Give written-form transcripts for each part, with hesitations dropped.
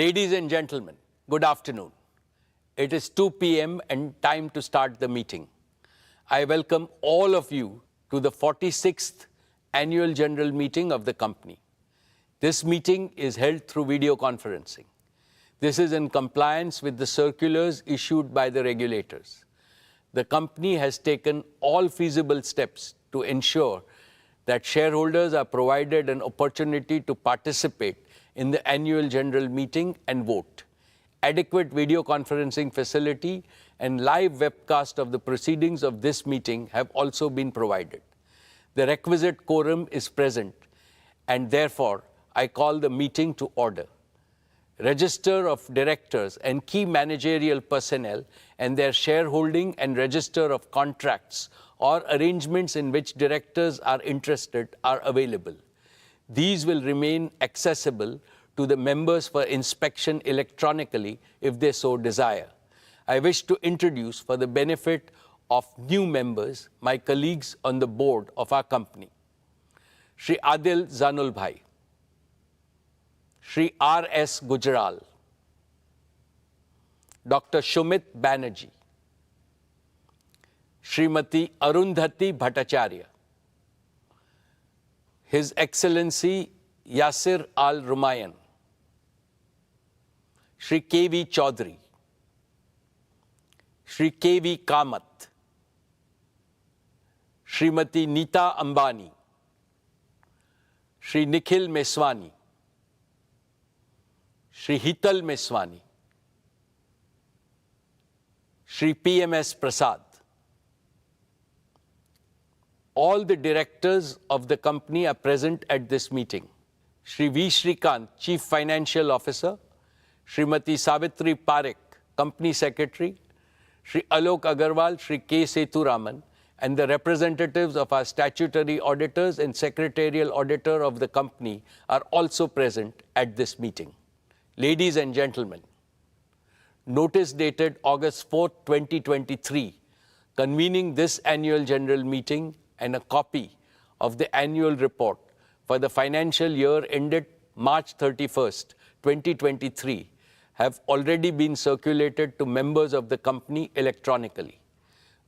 Ladies and gentlemen, good afternoon. It is 2 p.m. and time to start the meeting. I welcome all of you to the 46th Annual General Meeting of the company. This meeting is held through video conferencing. This is in compliance with the circulars issued by the regulators. The company has taken all feasible steps to ensure that shareholders are provided an opportunity to participate in the annual general meeting and vote. Adequate video conferencing facility and live webcast of the proceedings of this meeting have also been provided. The requisite quorum is present, and therefore I call the meeting to order. Register of directors and key managerial personnel and their shareholding and register of contracts or arrangements in which directors are interested are available. These will remain accessible to the members for inspection electronically if they so desire. I wish to introduce, for the benefit of new members, my colleagues on the board of our company. Shri Adil Zanul Bhai, Shri R.S. Gujral, Dr. Shumit Banerjee, Srimati Arundhati Bhattacharya, His Excellency Yasir Al-Rumayyan, Shri K.V. Chaudhary, Shri K.V. Kamath, Srimati Neeta Ambani, Shri Nikhil Meswani, Shri Hital Meswani, Shri P.M.S. Prasad. All the directors of the company are present at this meeting. Shri V. Shrikant, Chief Financial Officer, Srimati Savitri Parekh, Company Secretary, Shri Alok Agarwal, Shri K. Sethuraman, and the representatives of our statutory auditors and secretarial auditor of the company are also present at this meeting. Ladies and gentlemen, notice dated August 4, 2023, convening this annual general meeting and a copy of the annual report for the financial year ended March 31st, 2023, have already been circulated to members of the company electronically.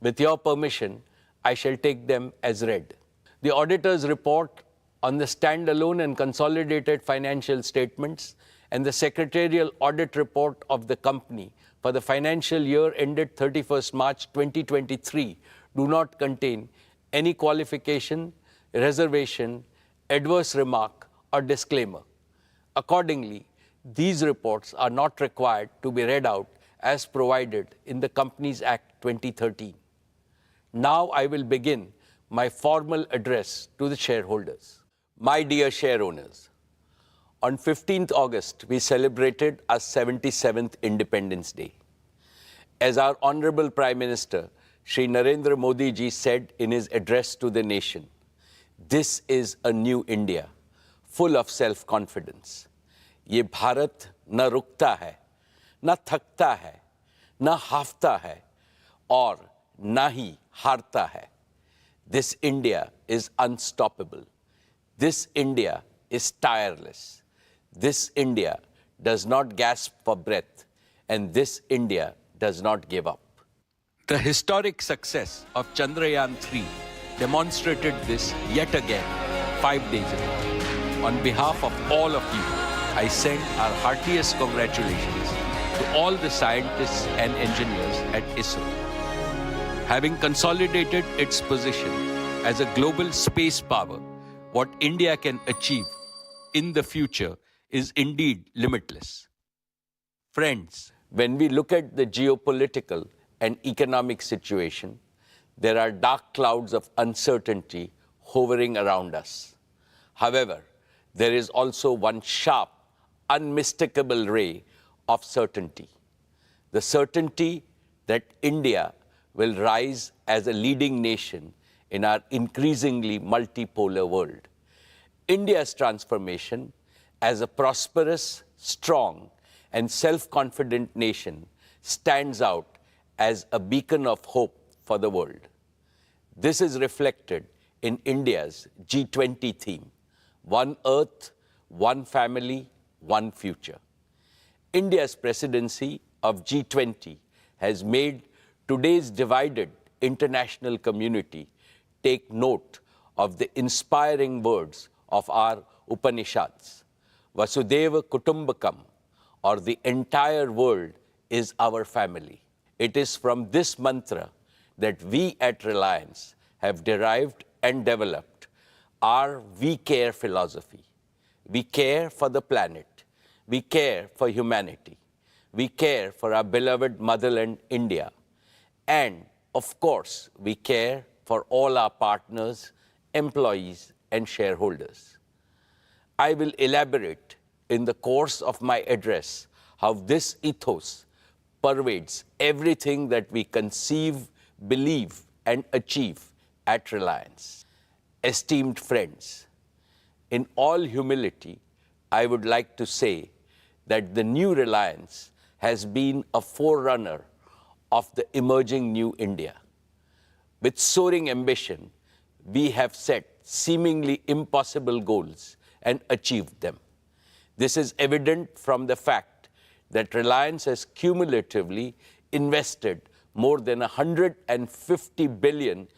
With your permission, I shall take them as read. The auditor's report on the standalone and consolidated financial statements and the secretarial audit report of the company for the financial year ended 31st March 2023 do not contain any qualification, reservation, adverse remark, or disclaimer. Accordingly, these reports are not required to be read out as provided in the Companies Act 2013. Now I will begin my formal address to the shareholders. My dear share owners, on 15th August, we celebrated our 77th Independence Day. As our Honorable Prime Minister, Shri Narendra Modi ji said in his address to the nation, this is a new India, full of self-confidence. ये भारत न रुकता है, न थकता है, न हाफता है, और न ही हारता है. This India is unstoppable. This India is tireless. This India does not gasp for breath, and this India does not give up. The historic success of Chandrayaan-3 demonstrated this yet again 5 days ago. On behalf of all of you, I send our heartiest congratulations to all the scientists and engineers at ISRO. Having consolidated its position as a global space power, what India can achieve in the future is indeed limitless. Friends, when we look at the geopolitical and economic situation, there are dark clouds of uncertainty hovering around us. However, there is also one sharp, unmistakable ray of certainty. The certainty that India will rise as a leading nation in our increasingly multipolar world. India's transformation as a prosperous, strong, and self-confident nation stands out as a beacon of hope for the world. This is reflected in India's G20 theme, One Earth, One Family, One Future. India's presidency of G20 has made today's divided international community take note of the inspiring words of our Upanishads. Vasudeva Kutumbakam, or the entire world is our family. It is from this mantra that we at Reliance have derived and developed our We Care philosophy. We care for the planet. We care for humanity. We care for our beloved motherland, India. And, of course, we care for all our partners, employees, and shareholders. I will elaborate in the course of my address how this ethos pervades everything that we conceive, believe, and achieve at Reliance. Esteemed friends, in all humility, I would like to say that the new Reliance has been a forerunner of the emerging new India. With soaring ambition, we have set seemingly impossible goals and achieved them. This is evident from the fact that Reliance has cumulatively invested more than $150 billion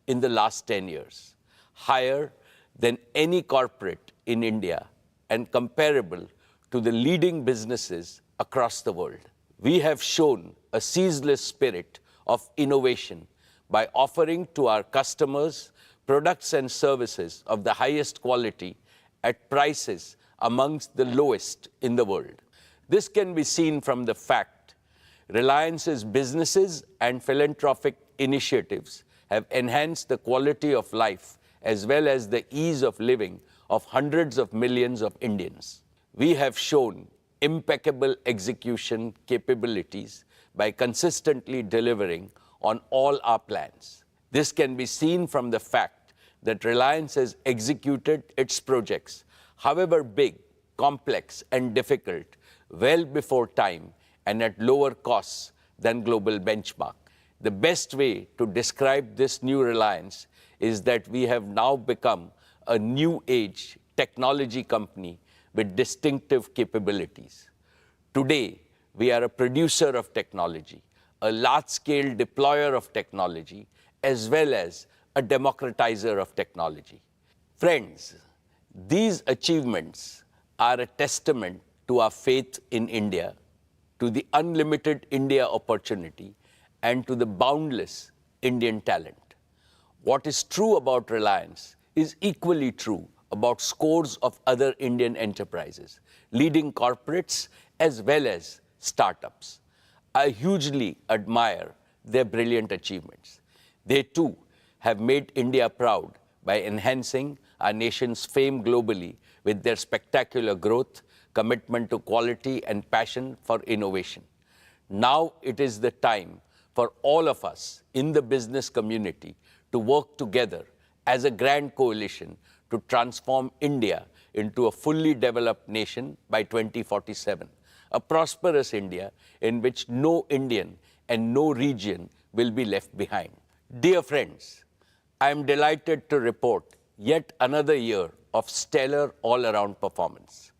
in the last 10 years, higher than any corporate in India and comparable to the leading businesses across the world. We have shown a ceaseless spirit of innovation by offering to our customers products and services of the highest quality at prices amongst the lowest in the world. This can be seen from the fact Reliance's businesses and philanthropic initiatives have enhanced the quality of life as well as the ease of living of hundreds of millions of Indians. We have shown impeccable execution capabilities by consistently delivering on all our plans. This can be seen from the fact that Reliance has executed its projects, however big, complex, and difficult, well before time and at lower costs than global benchmark. The best way to describe this new Reliance is that we have now become a new age technology company with distinctive capabilities. Today, we are a producer of technology, a large-scale deployer of technology, as well as a democratizer of technology. Friends, these achievements are a testament to our faith in India, to the unlimited India opportunity, and to the boundless Indian talent. What is true about Reliance is equally true about scores of other Indian enterprises, leading corporates as well as startups. I hugely admire their brilliant achievements. They too have made India proud by enhancing our nation's fame globally with their spectacular growth, commitment to quality, and passion for innovation. Now it is the time for all of us in the business community to work together as a grand coalition to transform India into a fully developed nation by 2047, a prosperous India in which no Indian and no region will be left behind. Dear friends, I am delighted to report yet another year of stellar all-around performance.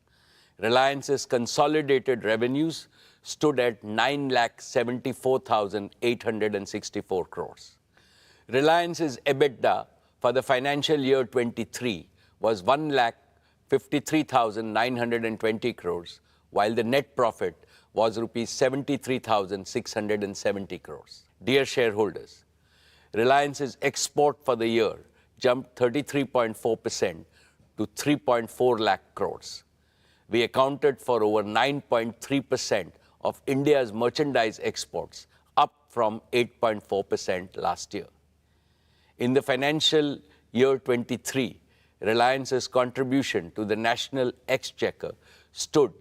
Reliance's consolidated revenues stood at 9,74,864 crores. Reliance's EBITDA for the financial year 23 was 1,53,920 crores, while the net profit was rupees 73,670 crores. Dear shareholders, Reliance's export for the year jumped 33.4% to 3.4 lakh crores. We accounted for over 9.3% of India's merchandise exports, up from 8.4% last year. In the financial year 23, Reliance's contribution to the national exchequer stood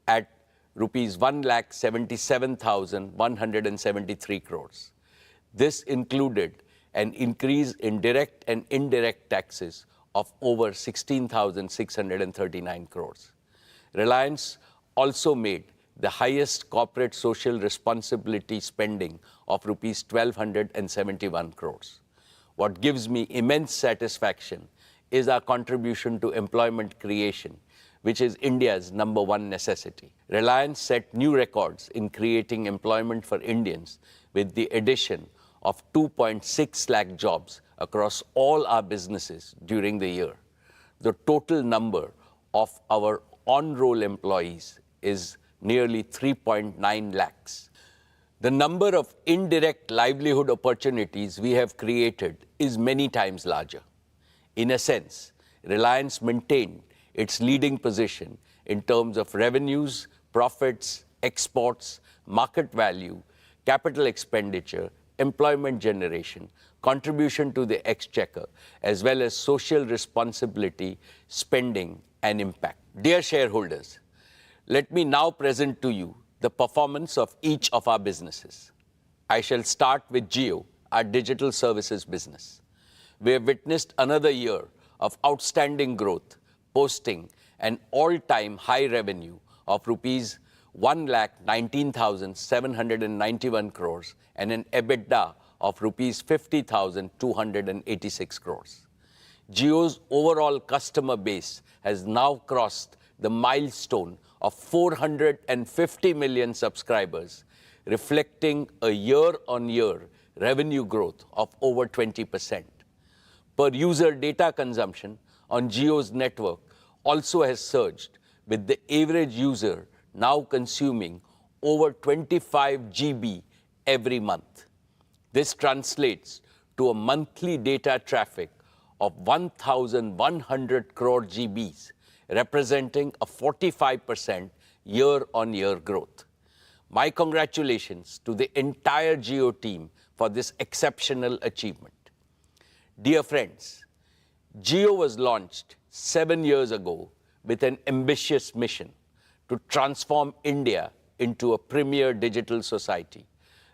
at rupees 1,77,173 crores. This included an increase in direct and indirect taxes of over 16,639 crores. Reliance also made the highest corporate social responsibility spending of rupees 1,271 crores. What gives me immense satisfaction is our contribution to employment creation, which is India's #1 necessity. Reliance set new records in creating employment for Indians with the addition of 2.6 lakh jobs across all our businesses during the year. The total number of our on-roll employees is nearly 3.9 lakhs. The number of indirect livelihood opportunities we have created is many times larger. In a sense, Reliance maintained its leading position in terms of revenues, profits, exports, market value, capital expenditure, employment generation, contribution to the exchequer, as well as social responsibility, spending, and impact. Dear shareholders, let me now present to you the performance of each of our businesses. I shall start with Jio, our digital services business. We have witnessed another year of outstanding growth, posting an all-time high revenue of rupees 1,19,791 crores and an EBITDA of rupees 50,286 crores. Jio's overall customer base has now crossed the milestone of 450 million subscribers, reflecting a year-on-year revenue growth of over 20%. Per user data consumption on Jio's network also has surged, with the average user now consuming over 25 GB every month. This translates to a monthly data traffic of 1,100 crore GBs, representing a 45% year-on-year growth. My congratulations to the entire Jio team for this exceptional achievement. Dear friends, Jio was launched 7 years ago with an ambitious mission to transform India into a premier digital society,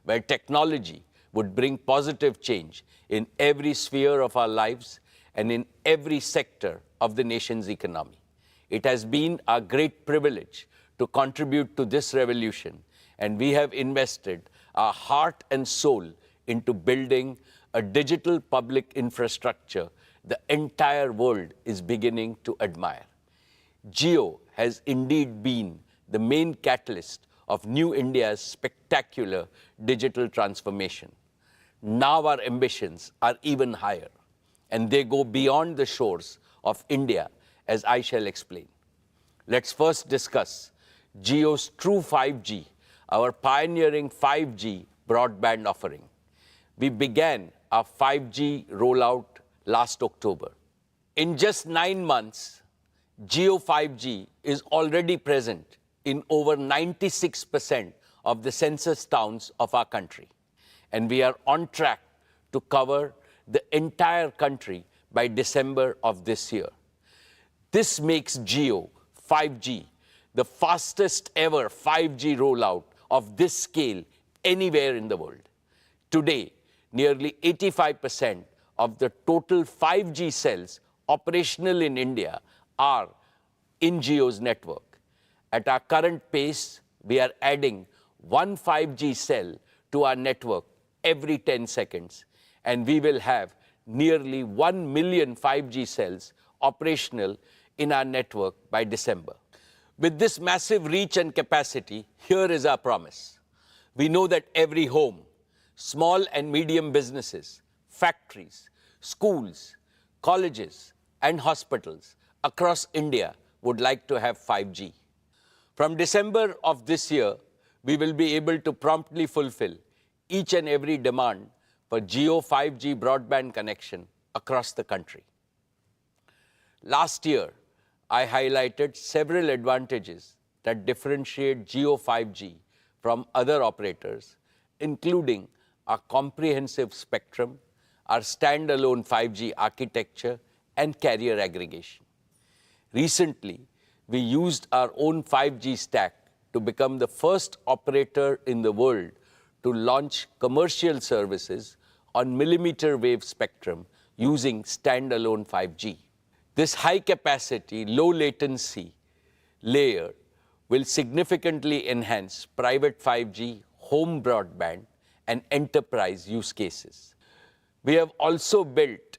where technology would bring positive change in every sphere of our lives and in every sector of the nation's economy. It has been our great privilege to contribute to this revolution, and we have invested our heart and soul into building a digital public infrastructure the entire world is beginning to admire. Jio has indeed been the main catalyst of New India's spectacular digital transformation. Now our ambitions are even higher, and they go beyond the shores of India, as I shall explain. Let's first discuss Jio's True 5G, our pioneering 5G broadband offering. We began our 5G rollout last October. In just 9 months, Jio 5G is already present in over 96% of the census towns of our country, and we are on track to cover the entire country by December of this year. This makes Jio 5G the fastest ever 5G rollout of this scale anywhere in the world. Today, nearly 85% of the total 5G cells operational in India are in Jio's network. At our current pace, we are adding one 5G cell to our network every 10 seconds, and we will have nearly 1 million 5G cells operational in our network by December. With this massive reach and capacity, here is our promise. We know that every home, small and medium businesses, factories, schools, colleges, and hospitals across India would like to have 5G. From December of this year, we will be able to promptly fulfill each and every demand for Jio 5G broadband connection across the country. Last year, I highlighted several advantages that differentiate Jio 5G from other operators, including our comprehensive spectrum, our standalone 5G architecture, and carrier aggregation. Recently, we used our own 5G stack to become the first operator in the world to launch commercial services on millimeter wave spectrum using standalone 5G. This high-capacity, low-latency layer will significantly enhance private 5G, home broadband, and enterprise use cases. We have also built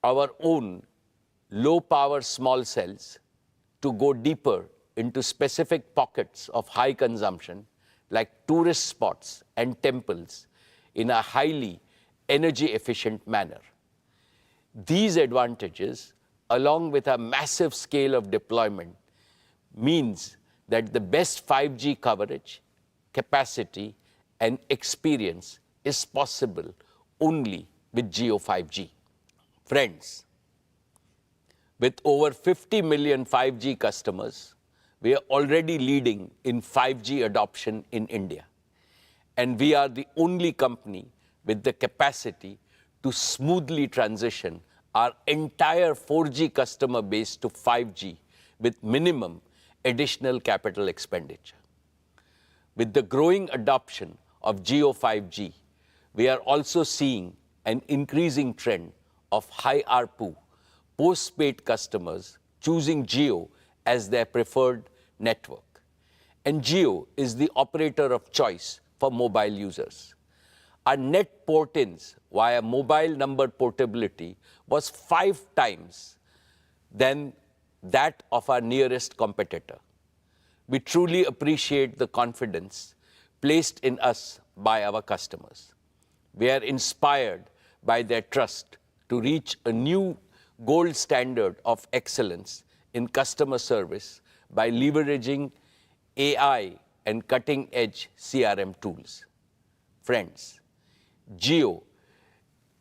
our own low-power small cells, to go deeper into specific pockets of high consumption, like tourist spots and temples, in a highly energy-efficient manner. These advantages, along with a massive scale of deployment, means that the best 5G coverage, capacity, and experience is possible only with Jio 5G. Friends, with over 50 million 5G customers, we are already leading in 5G adoption in India. And we are the only company with the capacity to smoothly transition our entire 4G customer base to 5G with minimum additional capital expenditure. With the growing adoption of Jio 5G, we are also seeing an increasing trend of high ARPU post-paid customers choosing Jio as their preferred network. And Jio is the operator of choice for mobile users. Our net port-ins via mobile number portability was 5 times than that of our nearest competitor. We truly appreciate the confidence placed in us by our customers. We are inspired by their trust to reach a new gold standard of excellence in customer service by leveraging AI and cutting-edge CRM tools. Friends, Jio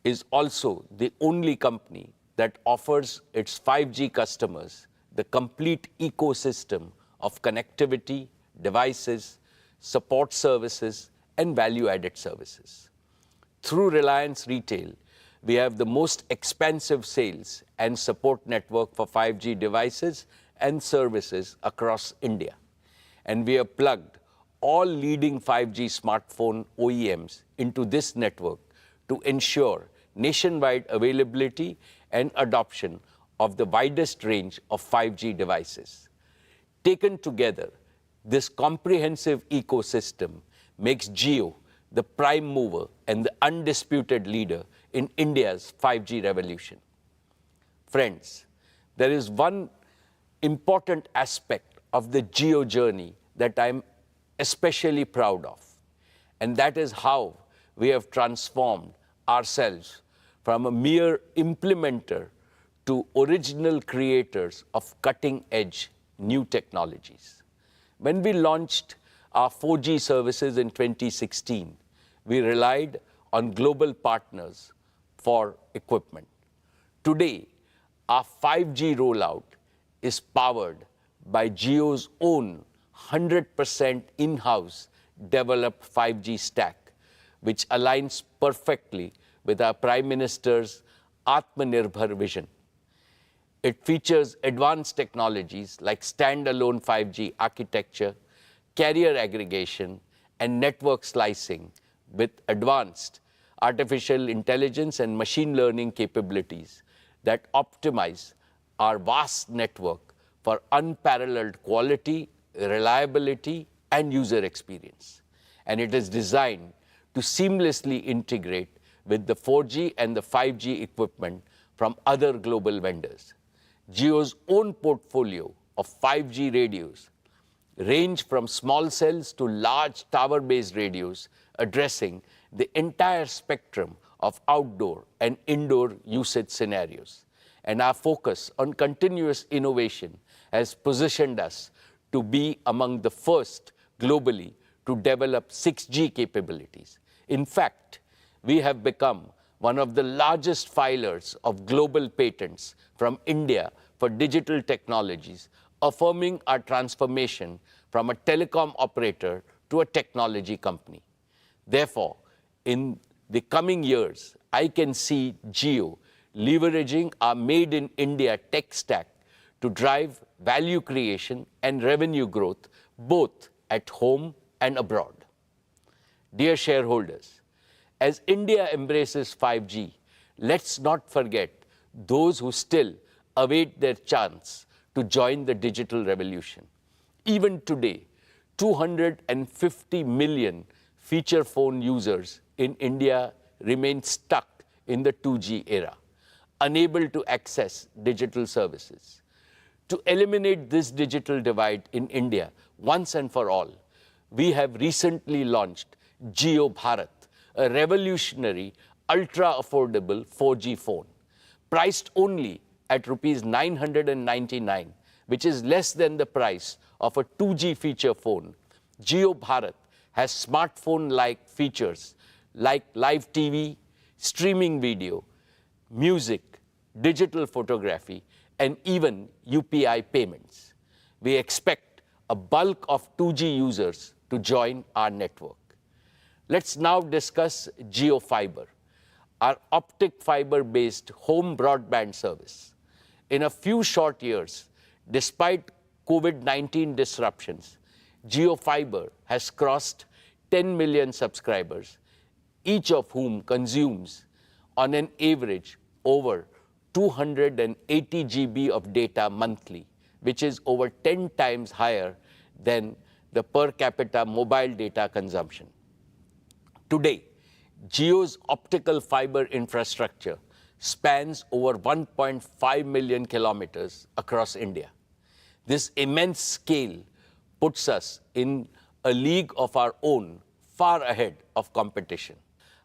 is also the only company that offers its 5G customers the complete ecosystem of connectivity, devices, support services, and value-added services. Through Reliance Retail, we have the most expansive sales and support network for 5G devices and services across India. And we have plugged all leading 5G smartphone OEMs into this network to ensure nationwide availability and adoption of the widest range of 5G devices. Taken together, this comprehensive ecosystem makes Jio the prime mover and the undisputed leader in India's 5G revolution. Friends, there is one important aspect of the Jio journey that I'm especially proud of, and that is how we have transformed ourselves from a mere implementer to original creators of cutting-edge new technologies. When we launched our 4G services in 2016, we relied on global partners for equipment. Today, our 5G rollout is powered by Jio's own 100% in-house developed 5G stack, which aligns perfectly with our Prime Minister's Atmanirbhar vision. It features advanced technologies like standalone 5G architecture, carrier aggregation, and network slicing with advanced artificial intelligence and machine learning capabilities that optimize our vast network for unparalleled quality, reliability, and user experience. And it is designed to seamlessly integrate with the 4G and the 5G equipment from other global vendors. Jio's own portfolio of 5G radios range from small cells to large tower-based radios, addressing the entire spectrum of outdoor and indoor usage scenarios. And our focus on continuous innovation has positioned us to be among the first globally to develop 6G capabilities. In fact, we have become one of the largest filers of global patents from India for digital technologies, affirming our transformation from a telecom operator to a technology company. Therefore, in the coming years, I can see Jio leveraging our Made in India tech stack to drive value creation and revenue growth both at home and abroad. Dear shareholders, as India embraces 5G, let's not forget those who still await their chance to join the digital revolution. Even today, 250 million feature phone users in India remain stuck in the 2G era, unable to access digital services. To eliminate this digital divide in India once and for all, we have recently launched Jio Bharat, a revolutionary, ultra-affordable 4G phone, priced only at Rs 999, which is less than the price of a 2G feature phone. Jio Bharat has smartphone-like features like live TV, streaming video, music, digital photography, and even UPI payments. We expect a bulk of 2G users to join our network. Let's now discuss Jio Fiber, our optic fiber-based home broadband service. In a few short years, despite COVID-19 disruptions, Jio Fiber has crossed 10 million subscribers, each of whom consumes, on an average, over 280 GB of data monthly, which is over 10 times higher than the per capita mobile data consumption. Today, Jio's optical fiber infrastructure spans over 1.5 million kilometers across India. This immense scale puts us in a league of our own, far ahead of competition.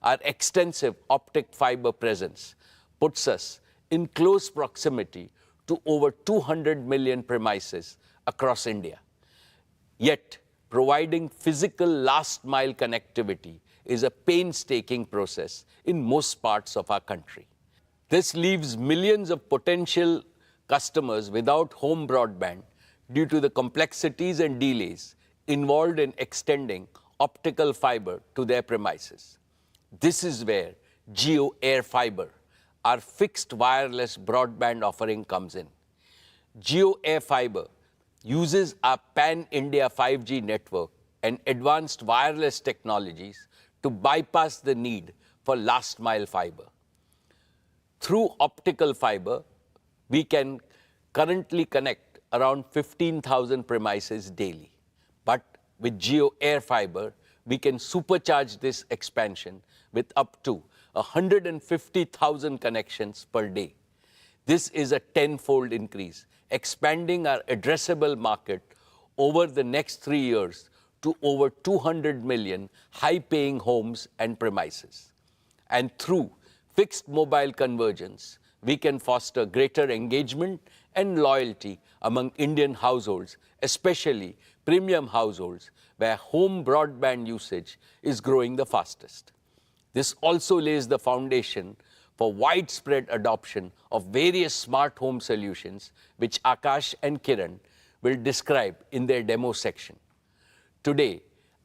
Our extensive optic fiber presence puts us in close proximity to over 200 million premises across India. Yet, providing physical last-mile connectivity is a painstaking process in most parts of our country. This leaves millions of potential customers without home broadband due to the complexities and delays involved in extending optical fiber to their premises. This is where Jio Air Fiber, our fixed wireless broadband offering, comes in. Jio Air Fiber uses our pan-India 5G network and advanced wireless technologies to bypass the need for last-mile fiber. Through optical fiber, we can currently connect around 15,000 premises daily. But with Jio Air Fiber, we can supercharge this expansion with up to 150,000 connections per day. This is a tenfold increase, expanding our addressable market over the next 3 years to over 200 million high-paying homes and premises. And through fixed mobile convergence, we can foster greater engagement and loyalty among Indian households, especially premium households, where home broadband usage is growing the fastest. This also lays the foundation for widespread adoption of various smart home solutions, which Akash and Kiran will describe in their demo section. Today,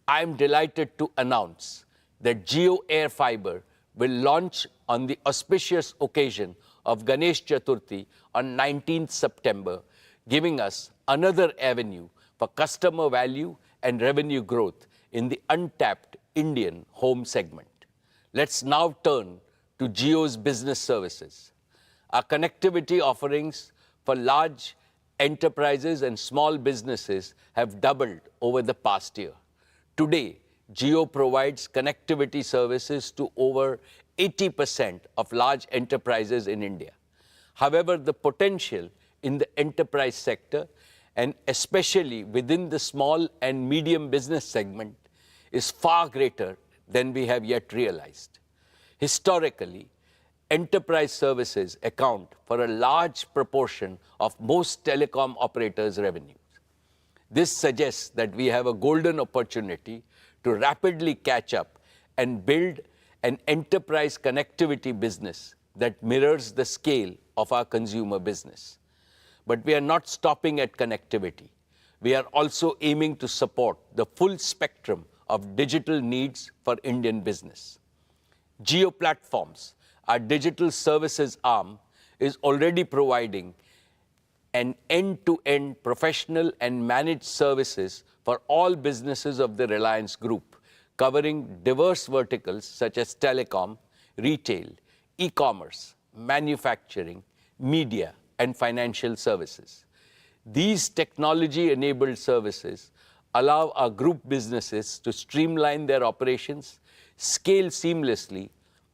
I am delighted to announce that Jio Air Fiber will launch on the auspicious occasion of Ganesh Chaturthi on 19th September, giving us another avenue for customer value and revenue growth in the untapped Indian home segment. Let's now turn to Jio's business services. Our connectivity offerings for large enterprises and small businesses have doubled over the past year. Today, Jio provides connectivity services to over 80% of large enterprises in India. However, the potential in the enterprise sector, and especially within the small and medium business segment, is far greater than we have yet realized. Historically, enterprise services account for a large proportion of most telecom operators' revenues. This suggests that we have a golden opportunity to rapidly catch up and build an enterprise connectivity business that mirrors the scale of our consumer business. But we are not stopping at connectivity. We are also aiming to support the full spectrum of digital needs for Indian business. Jio Platforms, our digital services arm, is already providing an end-to-end professional and managed services for all businesses of the Reliance Group, covering diverse verticals such as telecom, retail, e-commerce, manufacturing, media, and financial services. These technology-enabled services allow our group businesses to streamline their operations, scale seamlessly,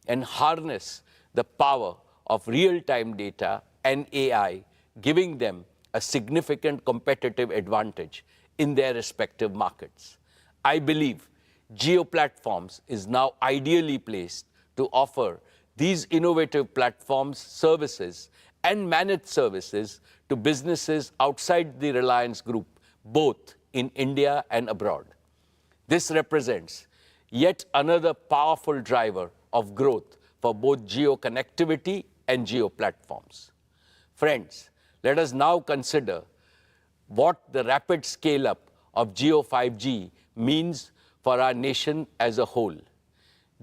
and harness the power of real-time data and AI, giving them a significant competitive advantage in their respective markets. I believe Jio Platforms is now ideally placed to offer these innovative platforms, services, and managed services to businesses outside the Reliance Group, both in India and abroad. This represents yet another powerful driver of growth for both Jio connectivity and Jio platforms. Friends, let us now consider what the rapid scale-up of Jio 5G means for our nation as a whole.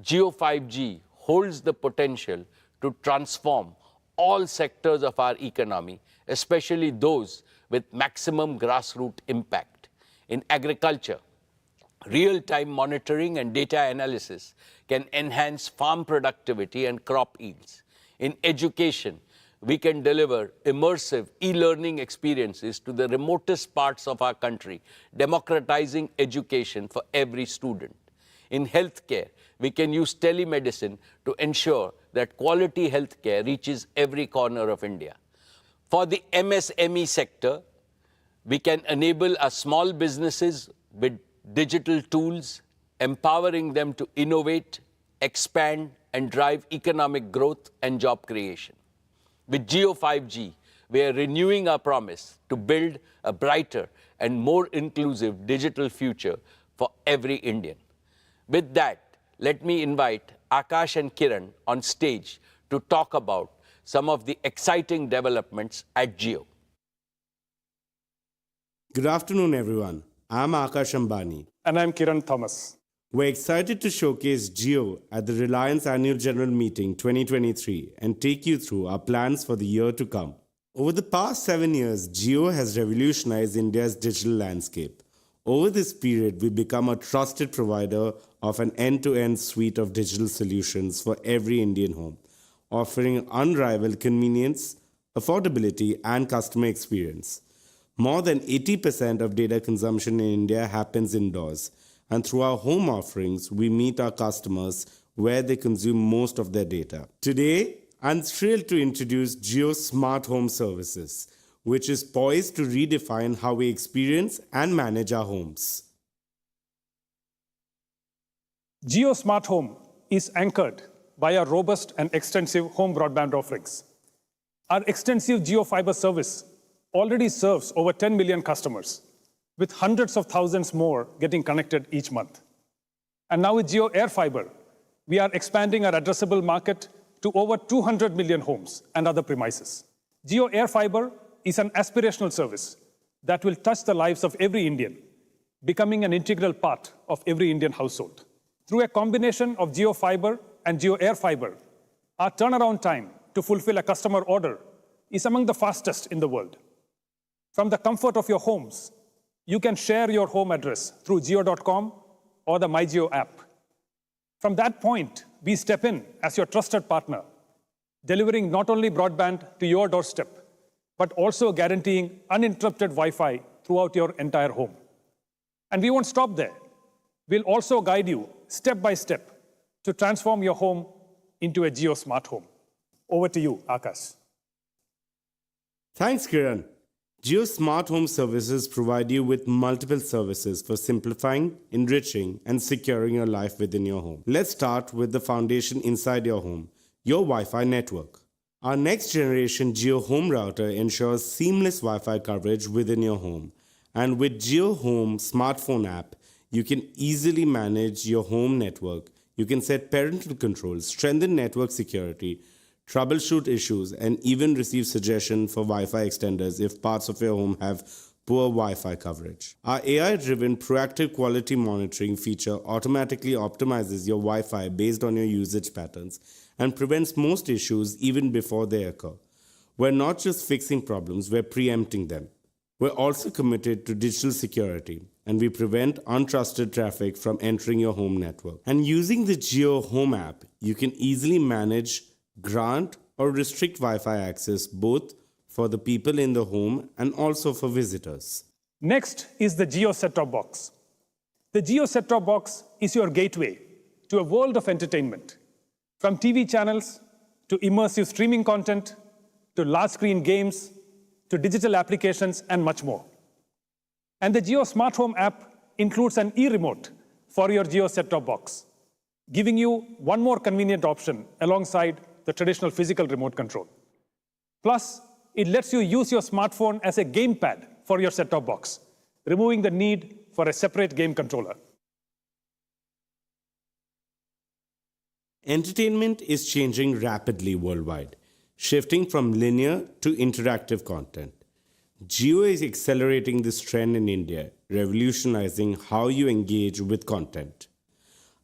Jio 5G holds the potential to transform all sectors of our economy, especially those with maximum grassroots impact. In agriculture, real-time monitoring and data analysis can enhance farm productivity and crop yields. In education, we can deliver immersive e-learning experiences to the remotest parts of our country, democratizing education for every student. In healthcare, we can use telemedicine to ensure that quality healthcare reaches every corner of India. For the MSME sector, we can enable our small businesses with digital tools, empowering them to innovate, expand, and drive economic growth and job creation. With Jio 5G, we are renewing our promise to build a brighter and more inclusive digital future for every Indian. With that, let me invite Akash and Kiran on stage to talk about some of the exciting developments at Jio. Good afternoon, everyone. I'm Akash Ambani. And I'm Kiran Thomas. We're excited to showcase Jio at the Reliance Annual General Meeting 2023 and take you through our plans for the year to come. Over the past 7 years, Jio has revolutionized India's digital landscape. Over this period, we've become a trusted provider of an end-to-end suite of digital solutions for every Indian home, offering unrivaled convenience, affordability, and customer experience. More than 80% of data consumption in India happens indoors, and through our home offerings, we meet our customers where they consume most of their data. Today, I'm thrilled to introduce Jio Smart Home Services, which is poised to redefine how we experience and manage our homes. Jio Smart Home is anchored by our robust and extensive home broadband offerings. Our extensive Jio Fiber service already serves over 10 million customers, with hundreds of thousands more getting connected each month. And now with Jio Air Fiber, we are expanding our addressable market to over 200 million homes and other premises. Jio Air Fiber is an aspirational service that will touch the lives of every Indian, becoming an integral part of every Indian household. Through a combination of Jio Fiber and Jio Air Fiber, our turnaround time to fulfill a customer order is among the fastest in the world. From the comfort of your homes, you can share your home address through Jio.com or the MyJio app. From that point, we step in as your trusted partner, delivering not only broadband to your doorstep, but also guaranteeing uninterrupted Wi-Fi throughout your entire home. And we won't stop there. We'll also guide you step by step to transform your home into a Jio Smart Home. Over to you, Akash. Thanks, Kiran. Jio Smart Home Services provide you with multiple services for simplifying, enriching, and securing your life within your home. Let's start with the foundation inside your home, your Wi-Fi network. Our next generation Jio Home Router ensures seamless Wi-Fi coverage within your home. And with Jio Home smartphone app, you can easily manage your home network. You can set parental controls, strengthen network security, troubleshoot issues, and even receive suggestions for Wi-Fi extenders if parts of your home have poor Wi-Fi coverage. Our AI-driven proactive quality monitoring feature automatically optimizes your Wi-Fi based on your usage patterns and prevents most issues even before they occur. We're not just fixing problems, we're preempting them. We're also committed to digital security, and we prevent untrusted traffic from entering your home network. And using the Jio Home app, you can easily manage, grant, or restrict Wi-Fi access both for the people in the home and also for visitors. Next is the Jio set-top box. The Jio set-top box is your gateway to a world of entertainment, from TV channels to immersive streaming content to large-screen games to digital applications, and much more. And the Jio Smart Home app includes an e-remote for your Jio set-top box, giving you one more convenient option alongside the traditional physical remote control. Plus, it lets you use your smartphone as a gamepad for your set-top box, removing the need for a separate game controller. Entertainment is changing rapidly worldwide, shifting from linear to interactive content. Jio is accelerating this trend in India, revolutionizing how you engage with content.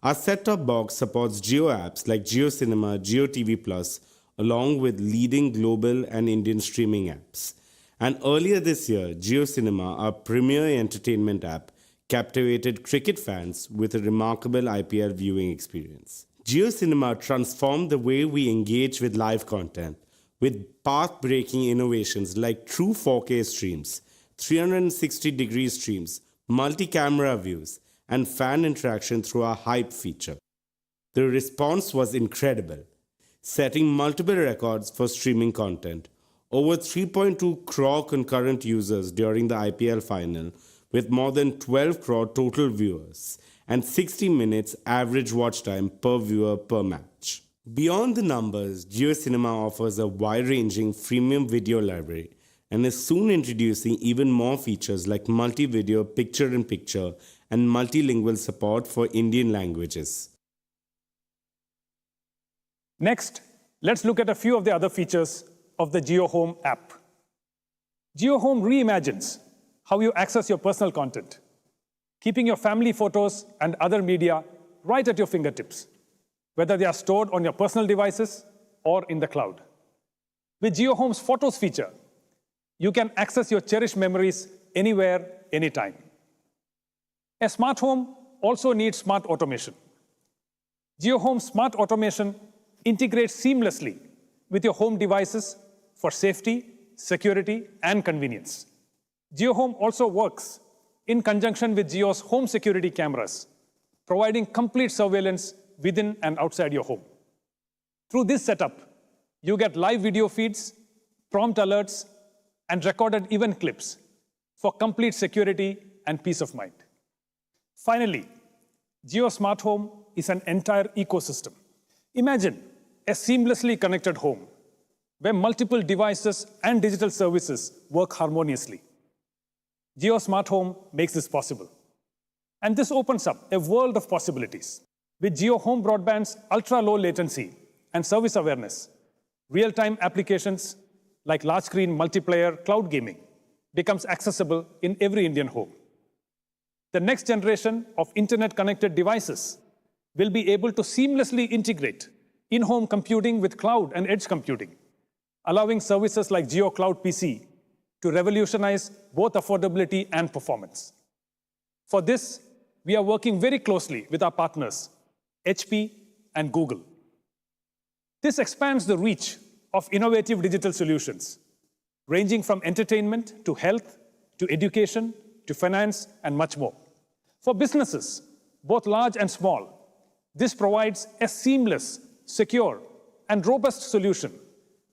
Our set-top box supports Jio apps like Jio Cinema, Jio TV Plus, along with leading global and Indian streaming apps. And earlier this year, Jio Cinema, our premier entertainment app, captivated cricket fans with a remarkable IPL viewing experience. Jio Cinema transformed the way we engage with live content, with path-breaking innovations like true 4K streams, 360-degree streams, multi-camera views, and fan interaction through our Hype feature. The response was incredible, setting multiple records for streaming content. Over 3.2 crore concurrent users during the IPL final, with more than 12 crore total viewers, and 60 minutes average watch time per viewer per match. Beyond the numbers, Jio Cinema offers a wide-ranging freemium video library and is soon introducing even more features like multi-video picture-in-picture and multilingual support for Indian languages. Next, let's look at a few of the other features of the Jio Home app. Jio Home reimagines how you access your personal content, keeping your family photos and other media right at your fingertips, whether they are stored on your personal devices or in the cloud. With Jio Home's Photos feature, you can access your cherished memories anywhere, anytime. A smart home also needs smart automation. Jio Home's smart automation integrates seamlessly with your home devices for safety, security, and convenience. Jio Home also works in conjunction with Jio's home security cameras, providing complete surveillance within and outside your home. Through this setup, you get live video feeds, prompt alerts, and recorded event clips for complete security and peace of mind. Finally, Jio Smart Home is an entire ecosystem. Imagine a seamlessly connected home where multiple devices and digital services work harmoniously. Jio Smart Home makes this possible. And this opens up a world of possibilities. With Jio Home Broadband's ultra-low latency and service awareness, real-time applications like large-screen multiplayer cloud gaming becomes accessible in every Indian home. The next generation of internet-connected devices will be able to seamlessly integrate in-home computing with cloud and edge computing, allowing services like Jio Cloud PC to revolutionize both affordability and performance. For this, we are working very closely with our partners, HP and Google. This expands the reach of innovative digital solutions, ranging from entertainment to health, to education, to finance, and much more. For businesses, both large and small, this provides a seamless, secure, and robust solution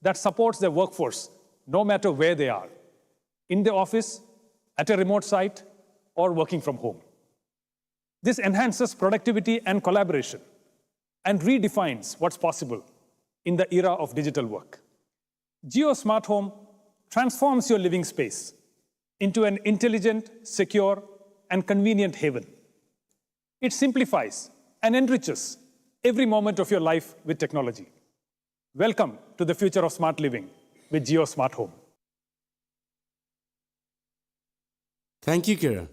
that supports their workforce no matter where they are, in the office, at a remote site, or working from home. This enhances productivity and collaboration and redefines what's possible in the era of digital work. Jio Smart Home transforms your living space into an intelligent, secure, and convenient haven. It simplifies and enriches every moment of your life with technology. Welcome to the future of smart living with Jio Smart Home. Thank you, Kiran.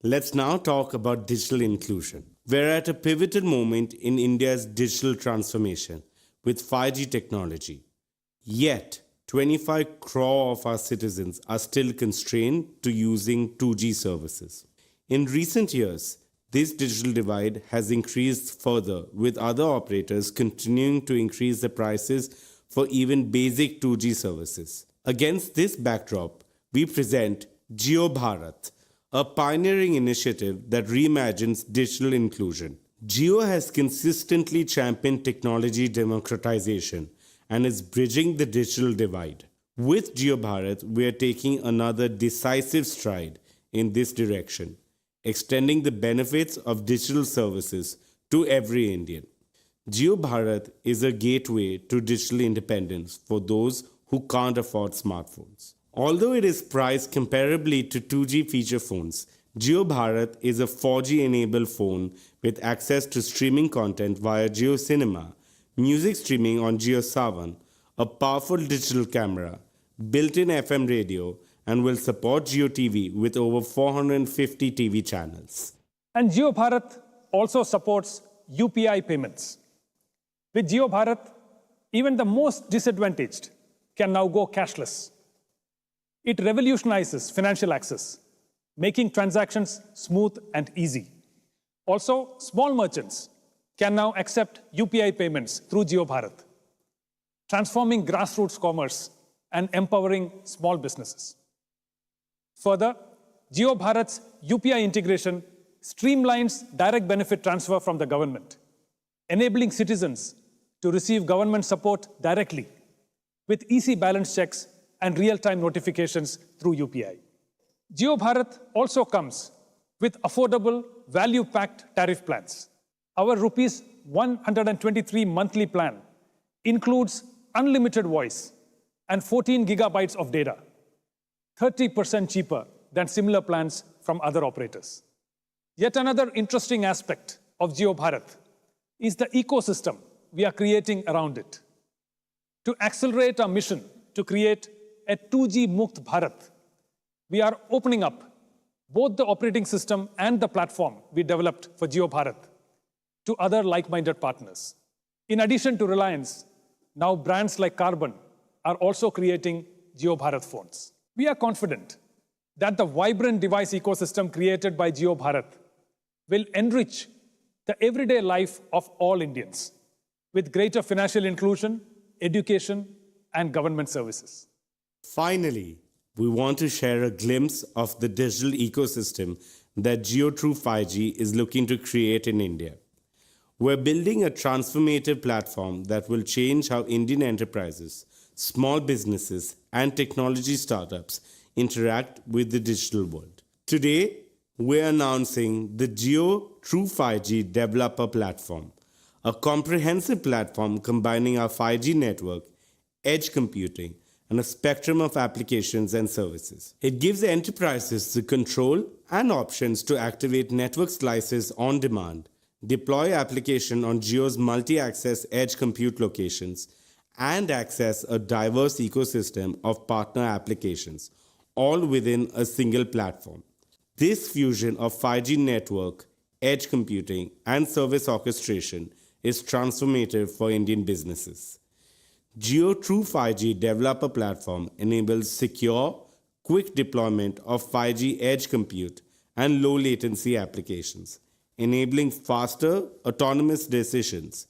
Let's now talk about digital inclusion. We're at a pivotal moment in India's digital transformation with 5G technology. Yet, 25 crore of our citizens are still constrained to using 2G services. In recent years, this digital divide has increased further, with other operators continuing to increase the prices for even basic 2G services. Against this backdrop, we present Jio Bharat, a pioneering initiative that reimagines digital inclusion. Jio has consistently championed technology democratization and is bridging the digital divide. With Jio Bharat, we are taking another decisive stride in this direction, extending the benefits of digital services to every Indian. Jio Bharat is a gateway to digital independence for those who can't afford smartphones. Although it is priced comparably to 2G feature phones, Jio Bharat is a 4G-enabled phone with access to streaming content via Jio Cinema, music streaming on Jio Saavn, a powerful digital camera, built-in FM radio, and will support Jio TV with over 450 TV channels. And Jio Bharat also supports UPI payments. With Jio Bharat, even the most disadvantaged can now go cashless. It revolutionizes financial access, making transactions smooth and easy. Also, small merchants can now accept UPI payments through Jio Bharat, transforming grassroots commerce and empowering small businesses. Further, Jio Bharat's UPI integration streamlines direct benefit transfer from the government, enabling citizens to receive government support directly with easy balance checks and real-time notifications through UPI. Jio Bharat also comes with affordable, value-packed tariff plans. Our rupees 123 monthly plan includes unlimited voice and 14 gigabytes of data, 30% cheaper than similar plans from other operators. Yet another interesting aspect of Jio Bharat is the ecosystem we are creating around it. To accelerate our mission to create a 2G Mukt Bharat, we are opening up both the operating system and the platform we developed for Jio Bharat to other like-minded partners. In addition to Reliance, now brands like Carbon are also creating Jio Bharat phones. We are confident that the vibrant device ecosystem created by Jio Bharat will enrich the everyday life of all Indians with greater financial inclusion, education, and government services. Finally, we want to share a glimpse of the digital ecosystem that Jio True 5G is looking to create in India. We're building a transformative platform that will change how Indian enterprises, small businesses, and technology startups interact with the digital world. Today, we're announcing the Jio True 5G Developer Platform, a comprehensive platform combining our 5G network, edge computing, and a spectrum of applications and services. It gives enterprises the control and options to activate network slices on demand, deploy application on Jio's multi-access edge compute locations, and access a diverse ecosystem of partner applications, all within a single platform. This fusion of 5G network, edge computing, and service orchestration is transformative for Indian businesses. Jio True 5G Developer Platform enables secure, quick deployment of 5G edge compute and low latency applications, enabling faster, autonomous decisions,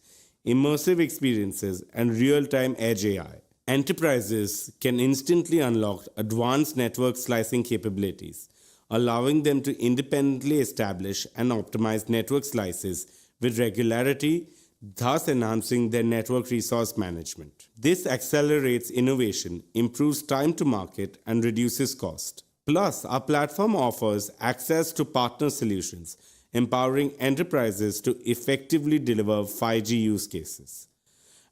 immersive experiences, and real-time edge AI. Enterprises can instantly unlock advanced network slicing capabilities, allowing them to independently establish and optimize network slices with regularity, thus enhancing their network resource management. This accelerates innovation, improves time to market, and reduces cost. Plus, our platform offers access to partner solutions, empowering enterprises to effectively deliver 5G use cases.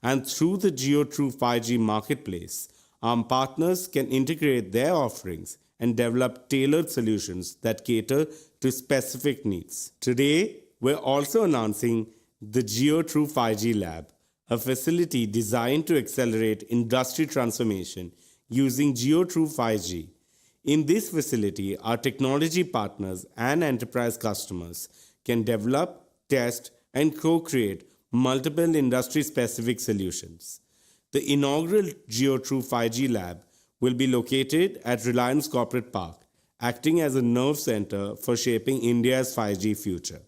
And through the Jio True 5G marketplace, our partners can integrate their offerings and develop tailored solutions that cater to specific needs. Today, we're also announcing the Jio True 5G Lab, a facility designed to accelerate industry transformation using Jio True 5G. In this facility, our technology partners and enterprise customers can develop, test, and co-create multiple industry-specific solutions. The inaugural Jio True 5G Lab will be located at Reliance Corporate Park, acting as a nerve center for shaping India's 5G future.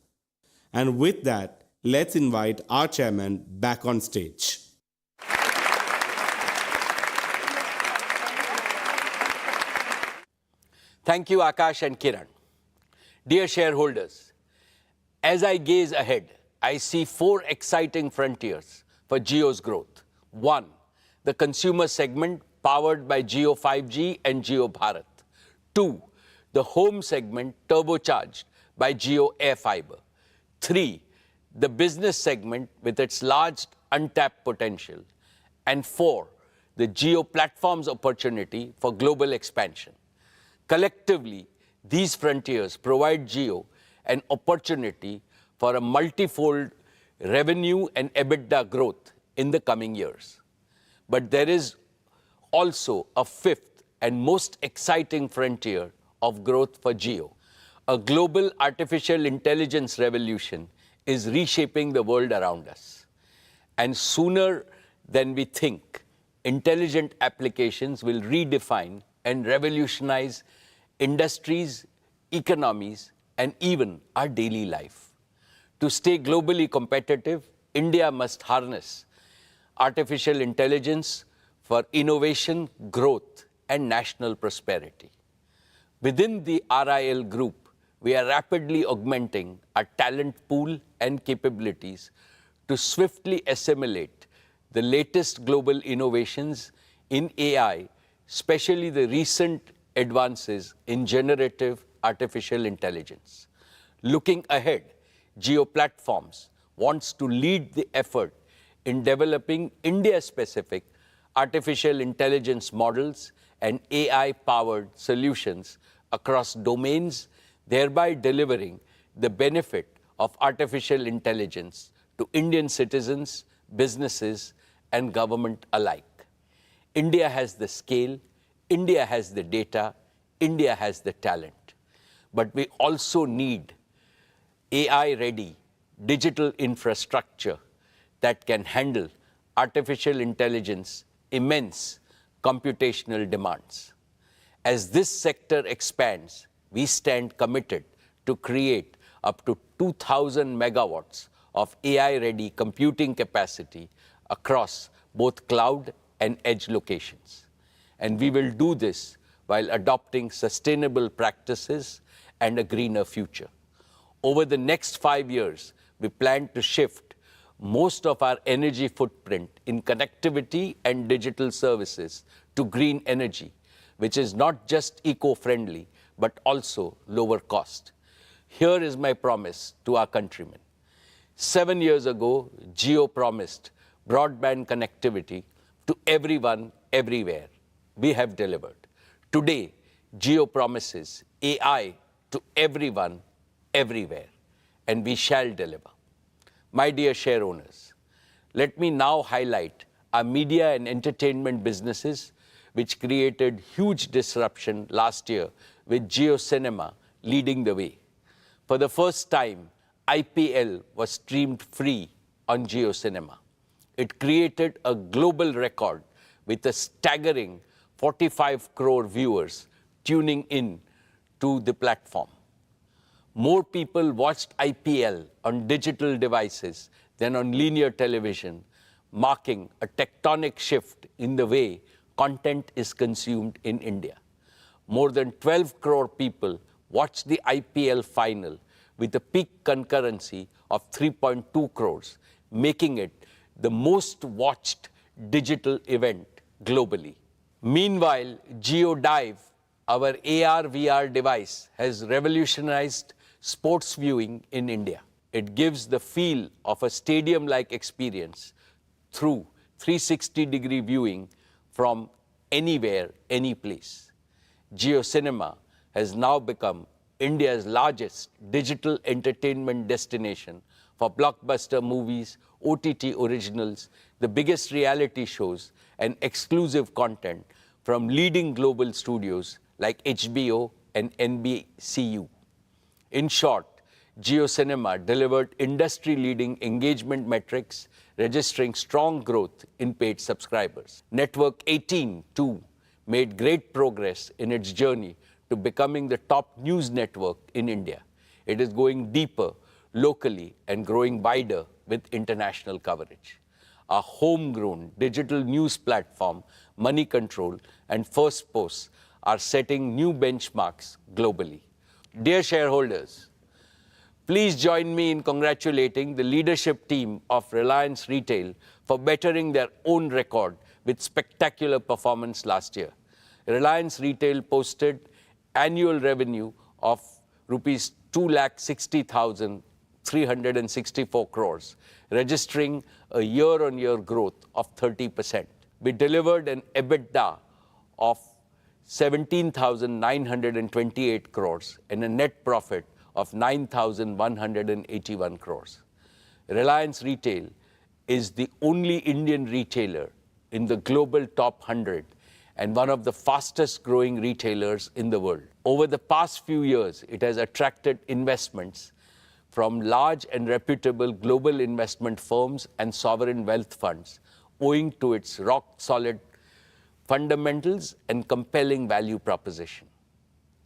And with that, let's invite our chairman back on stage. Thank you, Akash and Kiran. Dear shareholders, as I gaze ahead, I see 4 exciting frontiers for Jio's growth. 1, the consumer segment powered by Jio 5G and Jio Bharat. 2. The home segment turbocharged by Jio Air Fiber. 3. The business segment with its large untapped potential. And 4. The Jio platforms opportunity for global expansion. Collectively, these frontiers provide Jio an opportunity for a multifold revenue and EBITDA growth in the coming years. But there is also a fifth and most exciting frontier of growth for Jio. A global artificial intelligence revolution is reshaping the world around us. And sooner than we think, intelligent applications will redefine and revolutionize industries, economies, and even our daily life. To stay globally competitive, India must harness artificial intelligence for innovation, growth, and national prosperity. Within the RIL group, we are rapidly augmenting our talent pool and capabilities to swiftly assimilate the latest global innovations in AI, especially the recent advances in generative artificial intelligence. Looking ahead, Jio Platforms wants to lead the effort in developing India-specific artificial intelligence models and AI-powered solutions across domains, thereby delivering the benefit of artificial intelligence to Indian citizens, businesses, and government alike. India has the scale, India has the data, India has the talent. But we also need AI-ready digital infrastructure that can handle artificial intelligence immense computational demands. As this sector expands, we stand committed to create up to 2,000 megawatts of AI-ready computing capacity across both cloud and edge locations. And we will do this while adopting sustainable practices and a greener future. Over the next 5 years, we plan to shift most of our energy footprint in connectivity and digital services to green energy, which is not just eco-friendly, but also lower cost. Here is my promise to our countrymen. 7 years ago, Jio promised broadband connectivity to everyone, everywhere. We have delivered. Today, Jio promises AI to everyone, everywhere, and we shall deliver. My dear share owners, let me now highlight our media and entertainment businesses, which created huge disruption last year with Jio Cinema leading the way. For the first time, IPL was streamed free on Jio Cinema. It created a global record with a staggering 45 crore viewers tuning in to the platform. More people watched IPL on digital devices than on linear television, marking a tectonic shift in the way content is consumed in India. More than 12 crore people watched the IPL final with a peak concurrency of 3.2 crores, making it the most watched digital event globally. Meanwhile, Jio Dive, our AR/VR device, has revolutionized sports viewing in India. It gives the feel of a stadium-like experience through 360-degree viewing from anywhere, any place. Jio Cinema has now become India's largest digital entertainment destination for blockbuster movies, OTT originals, the biggest reality shows, and exclusive content from leading global studios like HBO and NBCU. In short, Jio Cinema delivered industry-leading engagement metrics, registering strong growth in paid subscribers. Network 18, too, made great progress in its journey to becoming the top news network in India. It is going deeper locally and growing wider with international coverage. Our homegrown digital news platform, Moneycontrol and First Post, are setting new benchmarks globally. Dear shareholders, please join me in congratulating the leadership team of Reliance Retail for bettering their own record with spectacular performance last year. Reliance Retail posted annual revenue of rupees 2,60,364 crores, registering a year-on-year growth of 30%. We delivered an EBITDA of 17,928 crores and a net profit of 9,181 crores. Reliance Retail is the only Indian retailer in the global top 100 and one of the fastest growing retailers in the world. Over the past few years, it has attracted investments from large and reputable global investment firms and sovereign wealth funds, owing to its rock-solid fundamentals and compelling value proposition.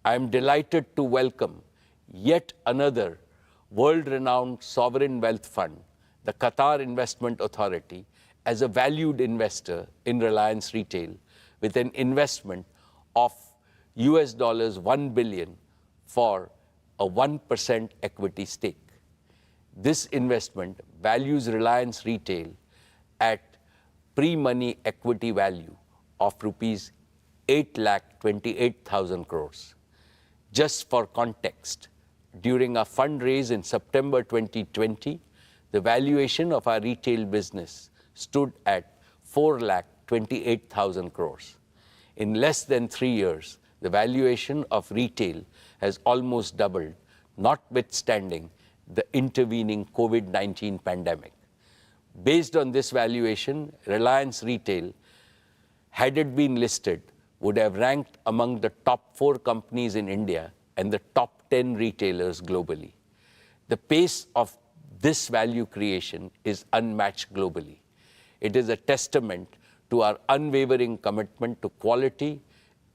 I am delighted to welcome yet another world-renowned sovereign wealth fund, the Qatar Investment Authority, as a valued investor in Reliance Retail with an investment of $1 billion for a 1% equity stake. This investment values Reliance Retail at pre-money equity value of rupees 8,28,000 crores. Just for context, during our fundraise in September 2020, the valuation of our retail business stood at 4,28,000 crores. In less than 3 years, the valuation of retail has almost doubled, notwithstanding the intervening COVID-19 pandemic. Based on this valuation, Reliance Retail, had it been listed, would have ranked among the top 4 companies in India and the top 10 retailers globally. The pace of this value creation is unmatched globally. It is a testament to our unwavering commitment to quality,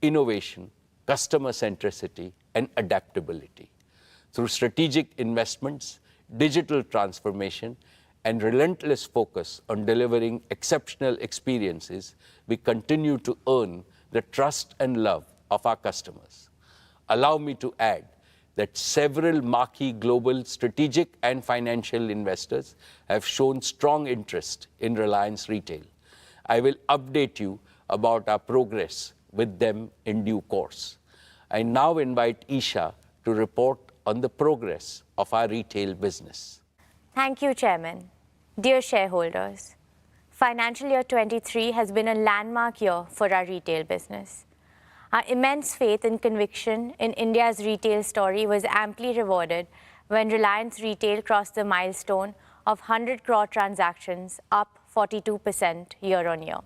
innovation, customer centricity, and adaptability. Through strategic investments, digital transformation, and relentless focus on delivering exceptional experiences, we continue to earn the trust and love of our customers. Allow me to add that several marquee global strategic and financial investors have shown strong interest in Reliance Retail. I will update you about our progress with them in due course. I now invite Isha to report on the progress of our retail business. Thank you, Chairman. Dear shareholders, financial year 23 has been a landmark year for our retail business. Our immense faith and conviction in India's retail story was amply rewarded when Reliance Retail crossed the milestone of 100 crore transactions, up 42% year-on-year.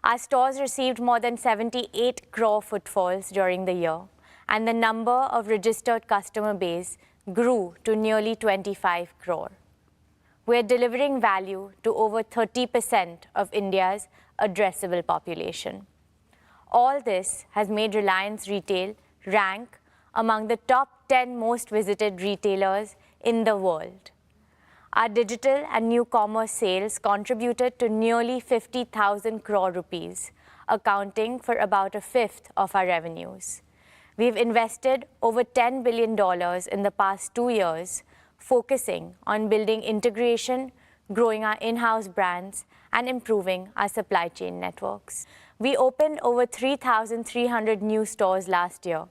Our stores received more than 78 crore footfalls during the year, and the number of registered customer base grew to nearly 25 crore. We are delivering value to over 30% of India's addressable population. All this has made Reliance Retail rank among the top 10 most visited retailers in the world. Our digital and new commerce sales contributed to nearly 50,000 crore rupees, accounting for about a fifth of our revenues. We've invested over $10 billion in the past 2 years, focusing on building integration, growing our in-house brands, and improving our supply chain networks. We opened over 3,300 new stores last year,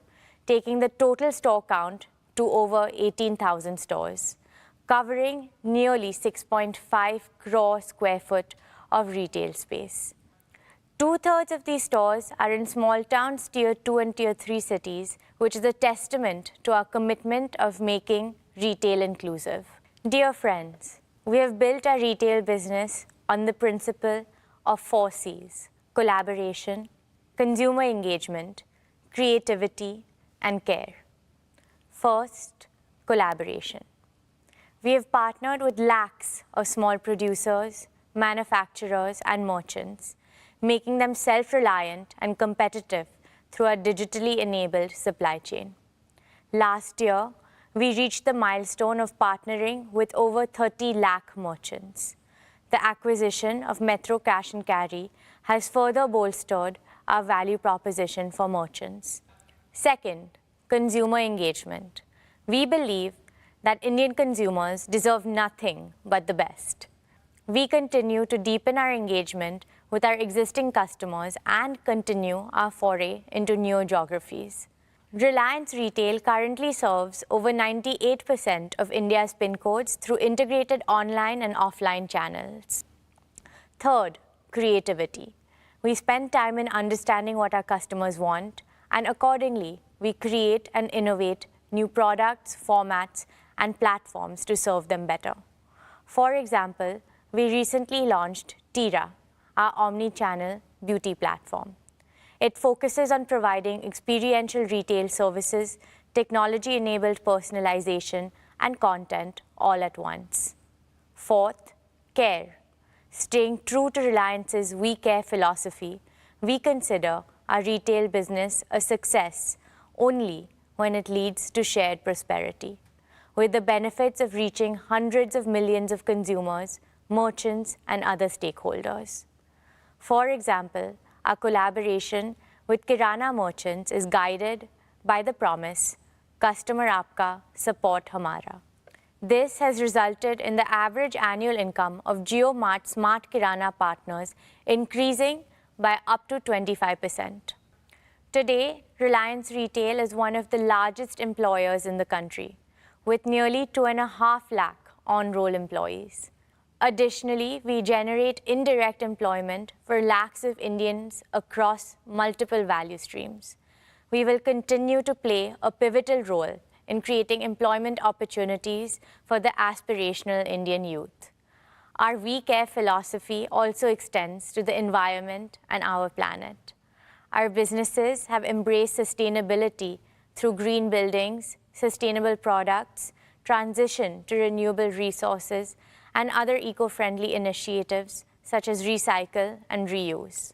taking the total store count to over 18,000 stores, covering nearly 6.5 crore square foot of retail space. 2/3 of these stores are in small towns, tier 2 and tier 3 cities, which is a testament to our commitment of making retail inclusive. Dear friends, we have built our retail business on the principle of 4 C's: collaboration, consumer engagement, creativity, and care. First, collaboration. We have partnered with lakhs of small producers, manufacturers, and merchants, making them self-reliant and competitive through our digitally enabled supply chain. Last year, we reached the milestone of partnering with over 30 lakh merchants. The acquisition of Metro Cash and Carry has further bolstered our value proposition for merchants. Second, consumer engagement. We believe that Indian consumers deserve nothing but the best. We continue to deepen our engagement with our existing customers and continue our foray into new geographies. Reliance Retail currently serves over 98% of India's PIN codes through integrated online and offline channels. Third, creativity. We spend time in understanding what our customers want, and accordingly, we create and innovate new products, formats, and platforms to serve them better. For example, we recently launched Tira, our omni-channel beauty platform. It focuses on providing experiential retail services, technology-enabled personalization, and content all at once. Fourth, care. Staying true to Reliance's We Care philosophy, we consider our retail business a success only when it leads to shared prosperity, with the benefits of reaching hundreds of millions of consumers, merchants, and other stakeholders. For example, our collaboration with Kirana merchants is guided by the promise, Customer Aapka, Support Hamara. This has resulted in the average annual income of Jio Mart Smart Kirana partners increasing by up to 25%. Today, Reliance Retail is one of the largest employers in the country, with nearly 2.5 lakh on-roll employees. Additionally, we generate indirect employment for lakhs of Indians across multiple value streams. We will continue to play a pivotal role in creating employment opportunities for the aspirational Indian youth. Our We Care philosophy also extends to the environment and our planet. Our businesses have embraced sustainability through green buildings, sustainable products, transition to renewable resources, and other eco-friendly initiatives such as recycle and reuse.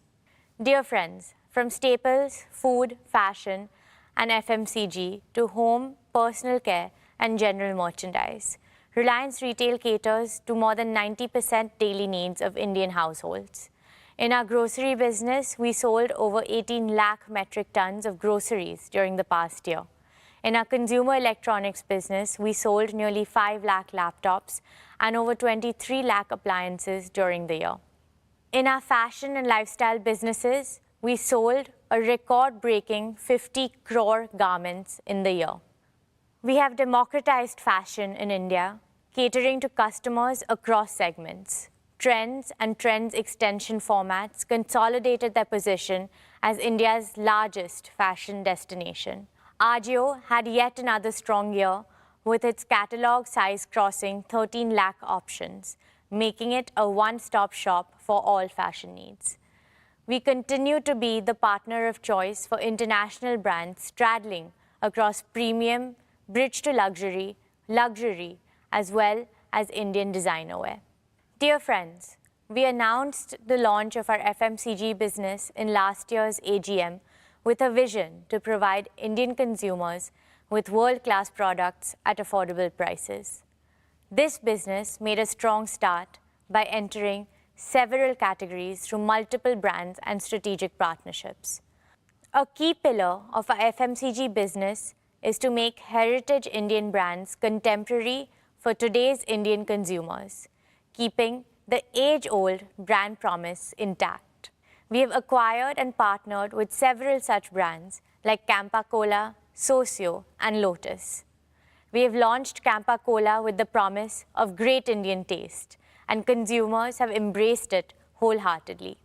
Dear friends, from staples, food, fashion, and FMCG to home, personal care, and general merchandise, Reliance Retail caters to more than 90% daily needs of Indian households. In our grocery business, we sold over 18 lakh metric tons of groceries during the past year. In our consumer electronics business, we sold nearly 5 lakh laptops and over 23 lakh appliances during the year. In our fashion and lifestyle businesses, we sold a record-breaking 50 crore garments in the year. We have democratized fashion in India, catering to customers across segments. Trends and Trends extension formats consolidated their position as India's largest fashion destination. Jio had yet another strong year, with its catalog size crossing 13 lakh options, making it a one-stop shop for all fashion needs. We continue to be the partner of choice for international brands straddling across premium, bridge to luxury, as well as Indian designer wear. Dear friends, we announced the launch of our FMCG business in last year's AGM with a vision to provide Indian consumers with world-class products at affordable prices. This business made a strong start by entering several categories through multiple brands and strategic partnerships. A key pillar of our FMCG business is to make heritage Indian brands contemporary for today's Indian consumers, keeping the age-old brand promise intact. We have acquired and partnered with several such brands like Campa Cola, Socio, and Lotus. We have launched Campa Cola with the promise of great Indian taste, and consumers have embraced it wholeheartedly.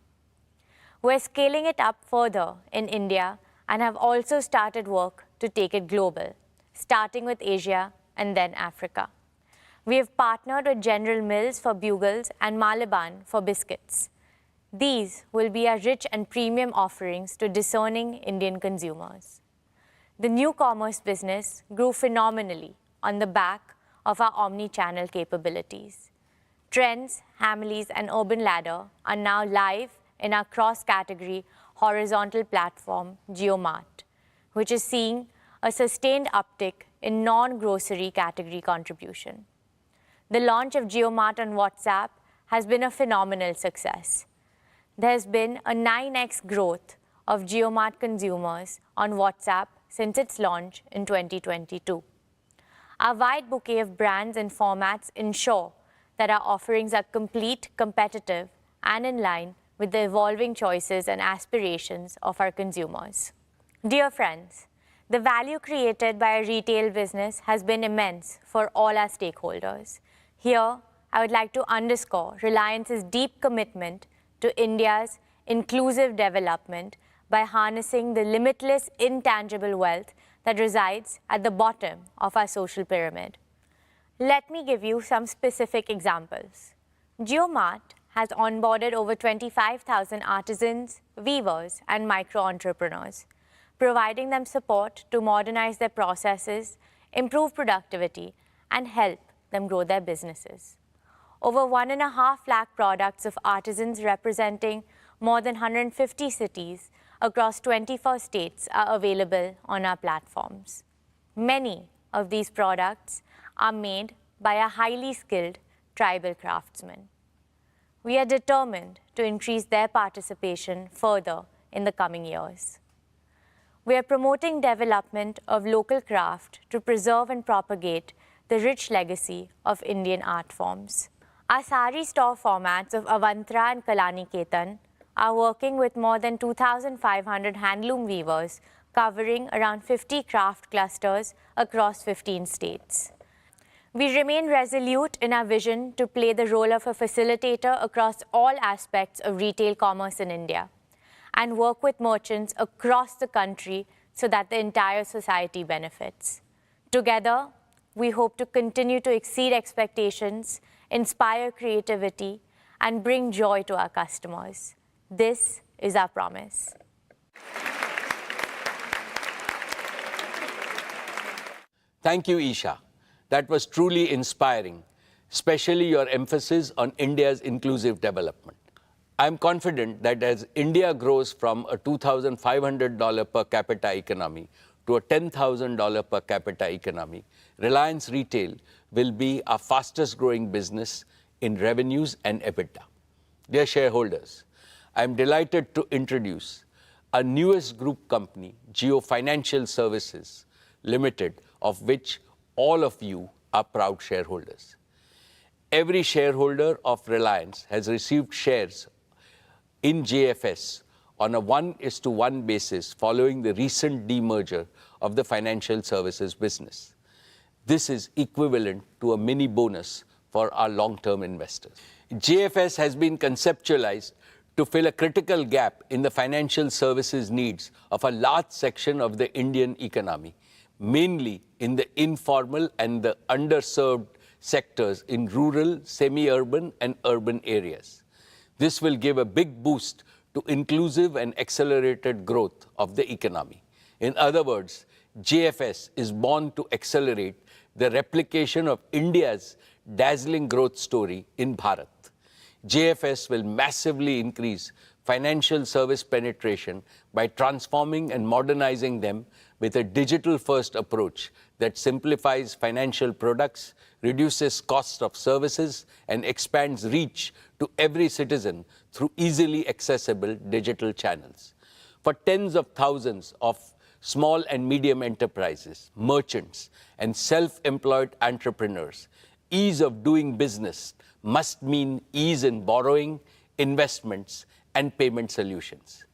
We're scaling it up further in India and have also started work to take it global, starting with Asia and then Africa. We have partnered with General Mills for bugles and Malaban for biscuits. These will be our rich and premium offerings to discerning Indian consumers. The new commerce business grew phenomenally on the back of our omni-channel capabilities. Trends, Hamleys, and Urban Ladder are now live in our cross-category horizontal platform, JioMart, which is seeing a sustained uptick in non-grocery category contribution. The launch of JioMart on WhatsApp has been a phenomenal success. There has been a 9x growth of JioMart consumers on WhatsApp since its launch in 2022. Our wide bouquet of brands and formats ensure that our offerings are complete, competitive, and in line with the evolving choices and aspirations of our consumers. Dear friends, the value created by our retail business has been immense for all our stakeholders. Here, I would like to underscore Reliance's deep commitment to India's inclusive development by harnessing the limitless intangible wealth that resides at the bottom of our social pyramid. Let me give you some specific examples. JioMart has onboarded over 25,000 artisans, weavers, and micro-entrepreneurs, providing them support to modernize their processes, improve productivity, and help them grow their businesses. Over 1.5 lakh products of artisans representing more than 150 cities across 24 states are available on our platforms. Many of these products are made by a highly skilled tribal craftsmen. We are determined to increase their participation further in the coming years. We are promoting development of local craft to preserve and propagate the rich legacy of Indian art forms. Our sari store formats of Avantara and Kalani Ketan are working with more than 2,500 handloom weavers covering around 50 craft clusters across 15 states. We remain resolute in our vision to play the role of a facilitator across all aspects of retail commerce in India and work with merchants across the country so that the entire society benefits. Together, we hope to continue to exceed expectations, inspire creativity, and bring joy to our customers. This is our promise. Thank you, Isha. That was truly inspiring, especially your emphasis on India's inclusive development. I'm confident that as India grows from a $2,500 per capita economy to a $10,000 per capita economy, Reliance Retail will be our fastest growing business in revenues and EBITDA. Dear shareholders, I'm delighted to introduce our newest group company, Jio Financial Services Limited, of which all of you are proud shareholders. Every shareholder of Reliance has received shares in JFS on a 1:1 basis following the recent demerger of the financial services business. This is equivalent to a mini bonus for our long-term investors. JFS has been conceptualized to fill a critical gap in the financial services needs of a large section of the Indian economy, mainly in the informal and the underserved sectors in rural, semi-urban, and urban areas. This will give a big boost to inclusive and accelerated growth of the economy. In other words, JFS is born to accelerate the replication of India's dazzling growth story in Bharat. JFS will massively increase financial service penetration by transforming and modernizing them with a digital-first approach that simplifies financial products, reduces costs of services, and expands reach to every citizen through easily accessible digital channels. For tens of thousands of small and medium enterprises, merchants, and self-employed entrepreneurs, ease of doing business must mean ease in borrowing, investments, and payment solutions.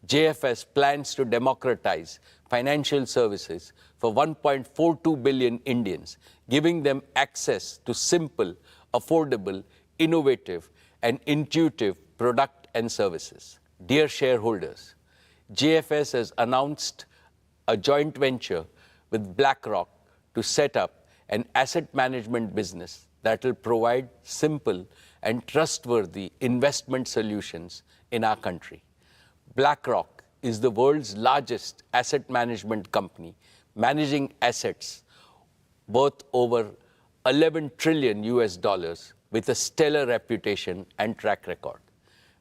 JFS plans to democratize financial services for 1.42 billion Indians, giving them access to simple, affordable, innovative, and intuitive product and services. Dear shareholders, JFS has announced a joint venture with BlackRock to set up an asset management business that will provide simple and trustworthy investment solutions in our country. BlackRock is the world's largest asset management company, managing assets worth over $11 trillion with a stellar reputation and track record.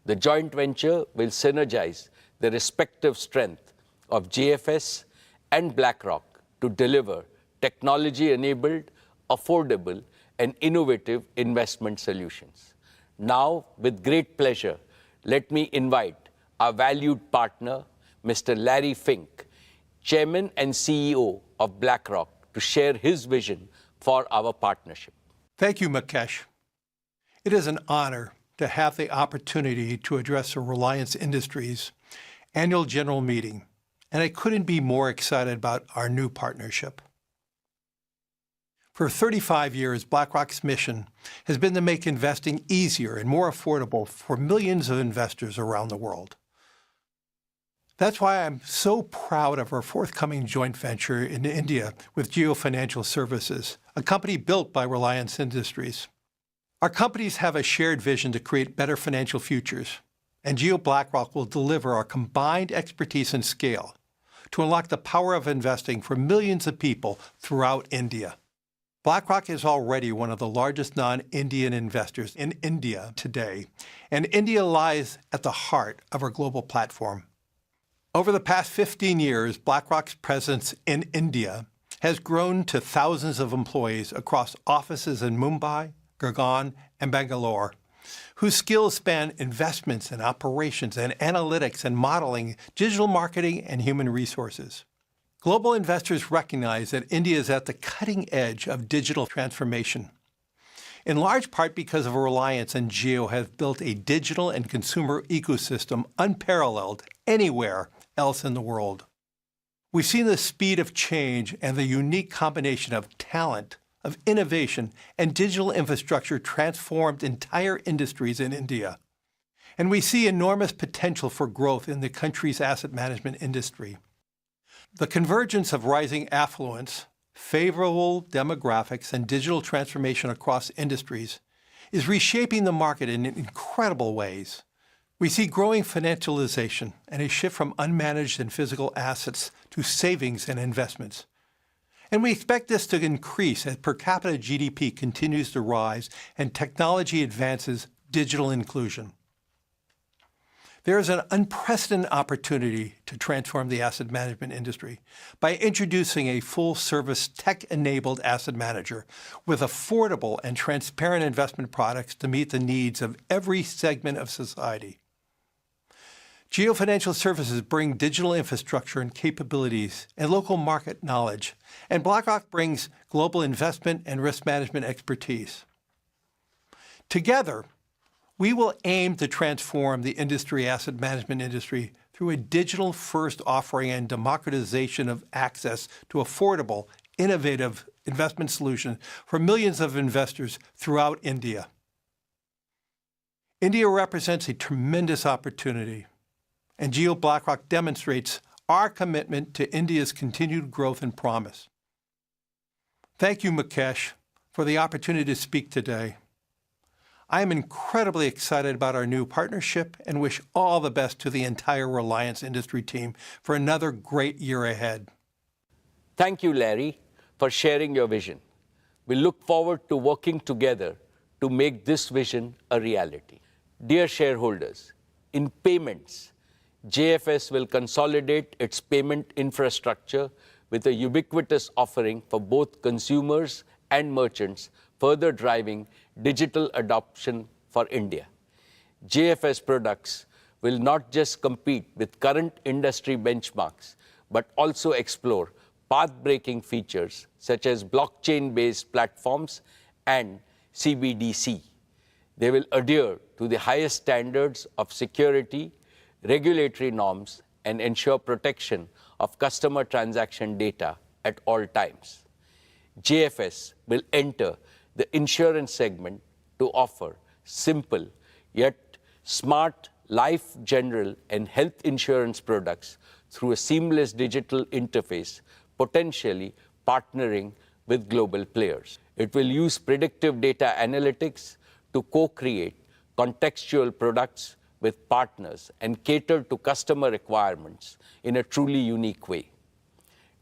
The joint venture will synergize the respective strength of JFS and BlackRock to deliver technology-enabled, affordable, and innovative investment solutions. Now, with great pleasure, let me invite our valued partner, Mr. Larry Fink, Chairman and CEO of BlackRock, to share his vision for our partnership. Thank you, Mukesh. It is an honor to have the opportunity to address the Reliance Industries annual general meeting, and I couldn't be more excited about our new partnership. For 35 years, BlackRock's mission has been to make investing easier and more affordable for millions of investors around the world. That's why I'm so proud of our forthcoming joint venture in India with Jio Financial Services, a company built by Reliance Industries. Our companies have a shared vision to create better financial futures, and Jio BlackRock will deliver our combined expertise and scale to unlock the power of investing for millions of people throughout India. BlackRock is already one of the largest non-Indian investors in India today, and India lies at the heart of our global platform. Over the past 15 years, BlackRock's presence in India has grown to thousands of employees across offices in Mumbai, Gurgaon, and Bangalore, whose skills span investments and operations and analytics and modeling, digital marketing, and human resources. Global investors recognize that India is at the cutting edge of digital transformation, in large part because of Reliance and Jio have built a digital and consumer ecosystem unparalleled anywhere else in the world. We've seen the speed of change and the unique combination of talent, of innovation, and digital infrastructure transformed entire industries in India. And we see enormous potential for growth in the country's asset management industry. The convergence of rising affluence, favorable demographics, and digital transformation across industries is reshaping the market in incredible ways. We see growing financialization and a shift from unmanaged and physical assets to savings and investments. And we expect this to increase as per capita GDP continues to rise and technology advances digital inclusion. There is an unprecedented opportunity to transform the asset management industry by introducing a full-service tech-enabled asset manager with affordable and transparent investment products to meet the needs of every segment of society. Jio Financial Services bring digital infrastructure and capabilities and local market knowledge, and BlackRock brings global investment and risk management expertise. Together, we will aim to transform the asset management industry through a digital-first offering and democratization of access to affordable, innovative investment solutions for millions of investors throughout India. India represents a tremendous opportunity, and Jio BlackRock demonstrates our commitment to India's continued growth and promise. Thank you, Mukesh, for the opportunity to speak today. I am incredibly excited about our new partnership and wish all the best to the entire Reliance Industry team for another great year ahead. Thank you, Larry, for sharing your vision. We look forward to working together to make this vision a reality. Dear shareholders, in payments, JFS will consolidate its payment infrastructure with a ubiquitous offering for both consumers and merchants, further driving digital adoption for India. JFS products will not just compete with current industry benchmarks, but also explore path-breaking features such as blockchain-based platforms and CBDC. They will adhere to the highest standards of security, regulatory norms, and ensure protection of customer transaction data at all times. JFS will enter the insurance segment to offer simple yet smart life, general, and health insurance products through a seamless digital interface, potentially partnering with global players. It will use predictive data analytics to co-create contextual products with partners and cater to customer requirements in a truly unique way.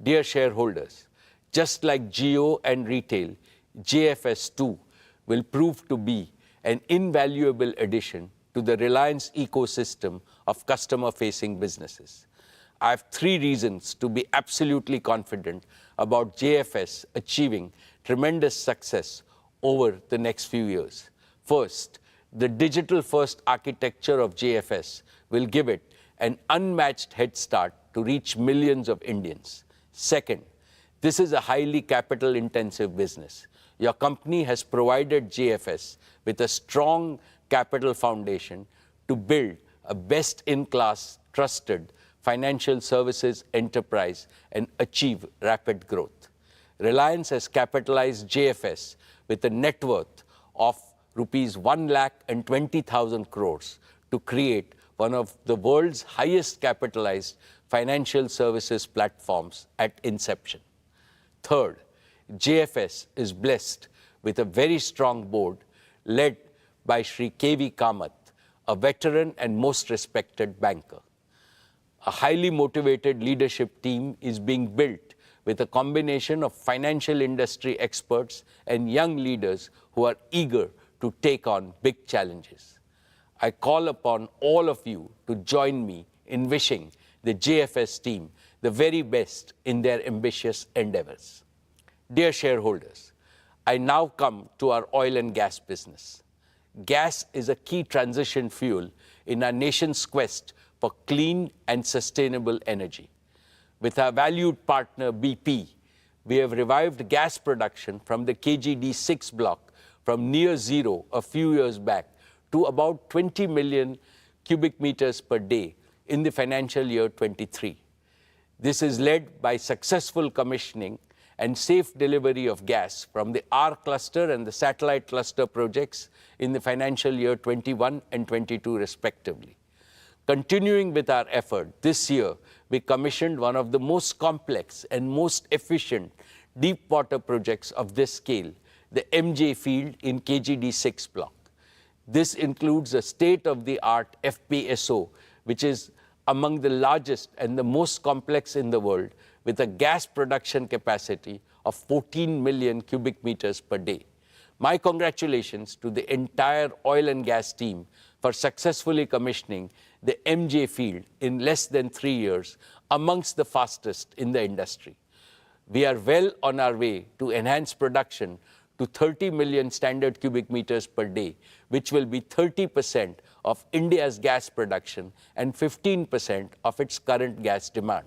Dear shareholders, just like Jio and Retail, JFS too will prove to be an invaluable addition to the Reliance ecosystem of customer-facing businesses. I have 3 reasons to be absolutely confident about JFS achieving tremendous success over the next few years. First, the digital-first architecture of JFS will give it an unmatched head start to reach millions of Indians. Second, this is a highly capital-intensive business. Your company has provided JFS with a strong capital foundation to build a best-in-class, trusted financial services enterprise and achieve rapid growth. Reliance has capitalized JFS with a net worth of rupees 1,20,000 crores to create one of the world's highest capitalized financial services platforms at inception. Third, JFS is blessed with a very strong board led by Shri K.V. Kamath, a veteran and most respected banker. A highly motivated leadership team is being built with a combination of financial industry experts and young leaders who are eager to take on big challenges. I call upon all of you to join me in wishing the JFS team the very best in their ambitious endeavors. Dear shareholders, I now come to our oil and gas business. Gas is a key transition fuel in our nation's quest for clean and sustainable energy. With our valued partner BP, we have revived gas production from the KGD6 block from near zero a few years back to about 20 million cubic meters per day in the financial year 23. This is led by successful commissioning and safe delivery of gas from the R cluster and the satellite cluster projects in the financial year 21 and 22 respectively. Continuing with our effort, this year we commissioned one of the most complex and most efficient deep water projects of this scale, the MJ field in KGD6 block. This includes a state-of-the-art FPSO, which is among the largest and the most complex in the world, with a gas production capacity of 14 million cubic meters per day. My congratulations to the entire oil and gas team for successfully commissioning the MJ field in less than 3 years, amongst the fastest in the industry. We are well on our way to enhance production to 30 million standard cubic meters per day, which will be 30% of India's gas production and 15% of its current gas demand.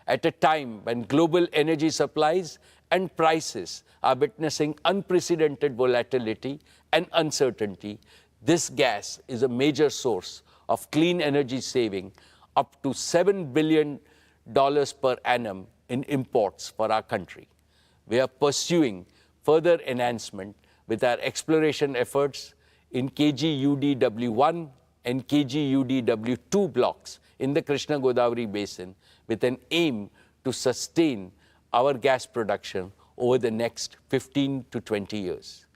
At a time when global energy supplies and prices are witnessing unprecedented volatility and uncertainty, this gas is a major source of clean energy saving, up to $7 billion per annum in imports for our country. We are pursuing further enhancement with our exploration efforts in KGUDW1 and KGUDW2 blocks in the Krishna Godavari Basin, with an aim to sustain our gas production over the next 15 to 20 years.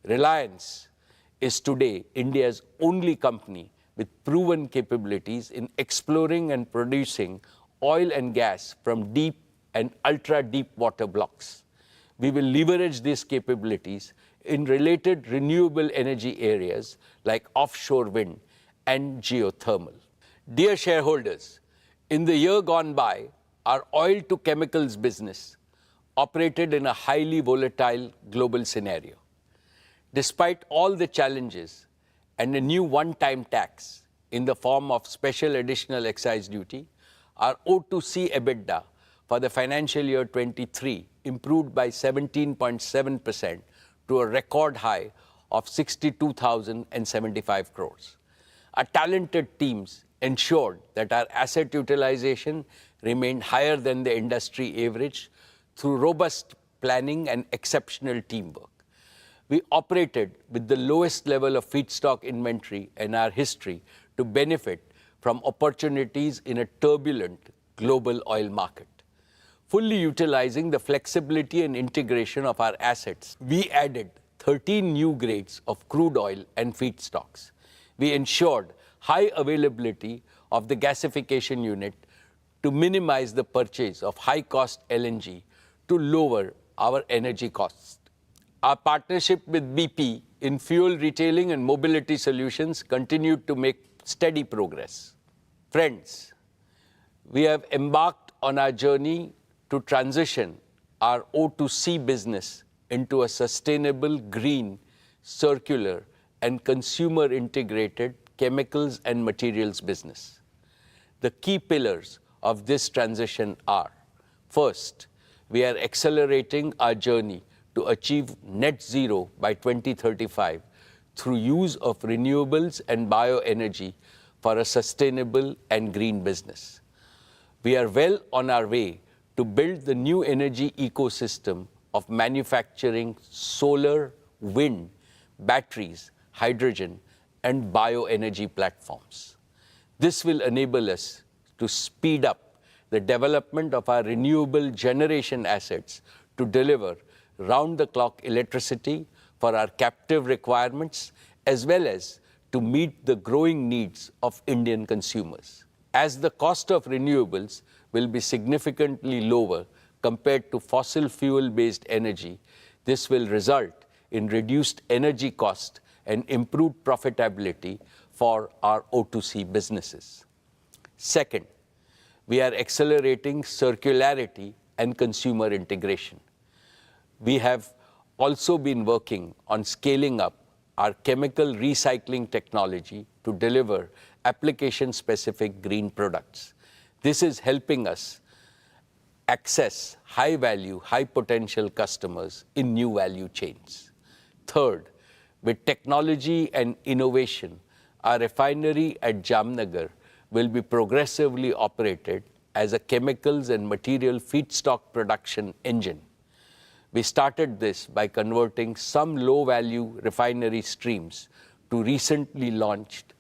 Reliance is today India's only company with proven capabilities in exploring and producing oil and gas from deep and ultra-deep water blocks. We will leverage these capabilities in related renewable energy areas like offshore wind and geothermal. Dear shareholders, in the year gone by, our oil to chemicals business operated in a highly volatile global scenario. Despite all the challenges and a new one-time tax in the form of special additional excise duty, our O2C EBITDA for the financial year 23 improved by 17.7% to a record high of 62,075 crores. Our talented teams ensured that our asset utilization remained higher than the industry average through robust planning and exceptional teamwork. We operated with the lowest level of feedstock inventory in our history to benefit from opportunities in a turbulent global oil market. Fully utilizing the flexibility and integration of our assets, we added 13 new grades of crude oil and feedstocks. We ensured high availability of the gasification unit to minimize the purchase of high-cost LNG to lower our energy costs. Our partnership with BP in fuel retailing and mobility solutions continued to make steady progress. Friends, we have embarked on our journey to transition our O2C business into a sustainable, green, circular, and consumer-integrated chemicals and materials business. The key pillars of this transition are: first, we are accelerating our journey to achieve net zero by 2035 through use of renewables and bioenergy for a sustainable and green business. We are well on our way to build the new energy ecosystem of manufacturing solar, wind, batteries, hydrogen, and bioenergy platforms. This will enable us to speed up the development of our renewable generation assets to deliver round-the-clock electricity for our captive requirements, as well as to meet the growing needs of Indian consumers. As the cost of renewables will be significantly lower compared to fossil fuel-based energy, this will result in reduced energy cost and improved profitability for our O2C businesses. Second, we are accelerating circularity and consumer integration. We have also been working on scaling up our chemical recycling technology to deliver application-specific green products. This is helping us access high-value, high-potential customers in new value chains. Third, with technology and innovation, our refinery at Jamnagar will be progressively operated as a chemicals and material feedstock production engine. We started this by converting some low-value refinery streams to recently launched,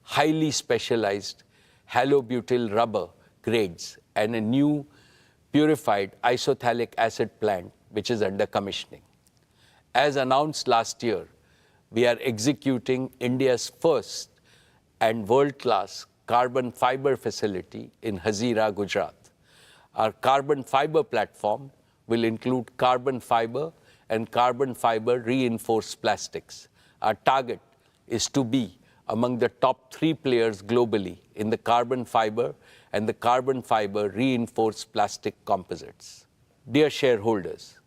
highly specialized halobutyl rubber grades and a new purified isophthalic acid plant, which is under commissioning. As announced last year, we are executing India's first and world-class carbon fiber facility in Hazira, Gujarat. Our carbon fiber platform will include carbon fiber and carbon fiber reinforced plastics. Our target is to be among the top 3 players globally in the carbon fiber and the carbon fiber reinforced plastic composites. Dear shareholders,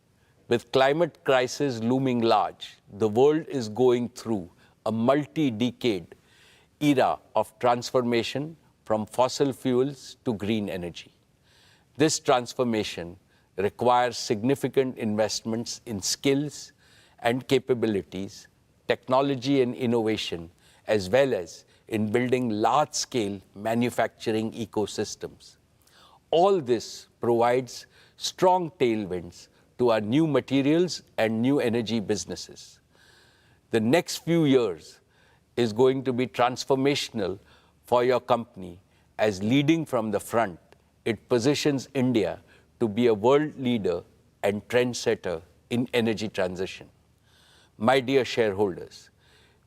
with climate crisis looming large, the world is going through a multi-decade era of transformation from fossil fuels to green energy. This transformation requires significant investments in skills and capabilities, technology and innovation, as well as in building large-scale manufacturing ecosystems. All this provides strong tailwinds to our new materials and new energy businesses. The next few years is going to be transformational for your company as leading from the front. It positions India to be a world leader and trendsetter in energy transition. My dear shareholders,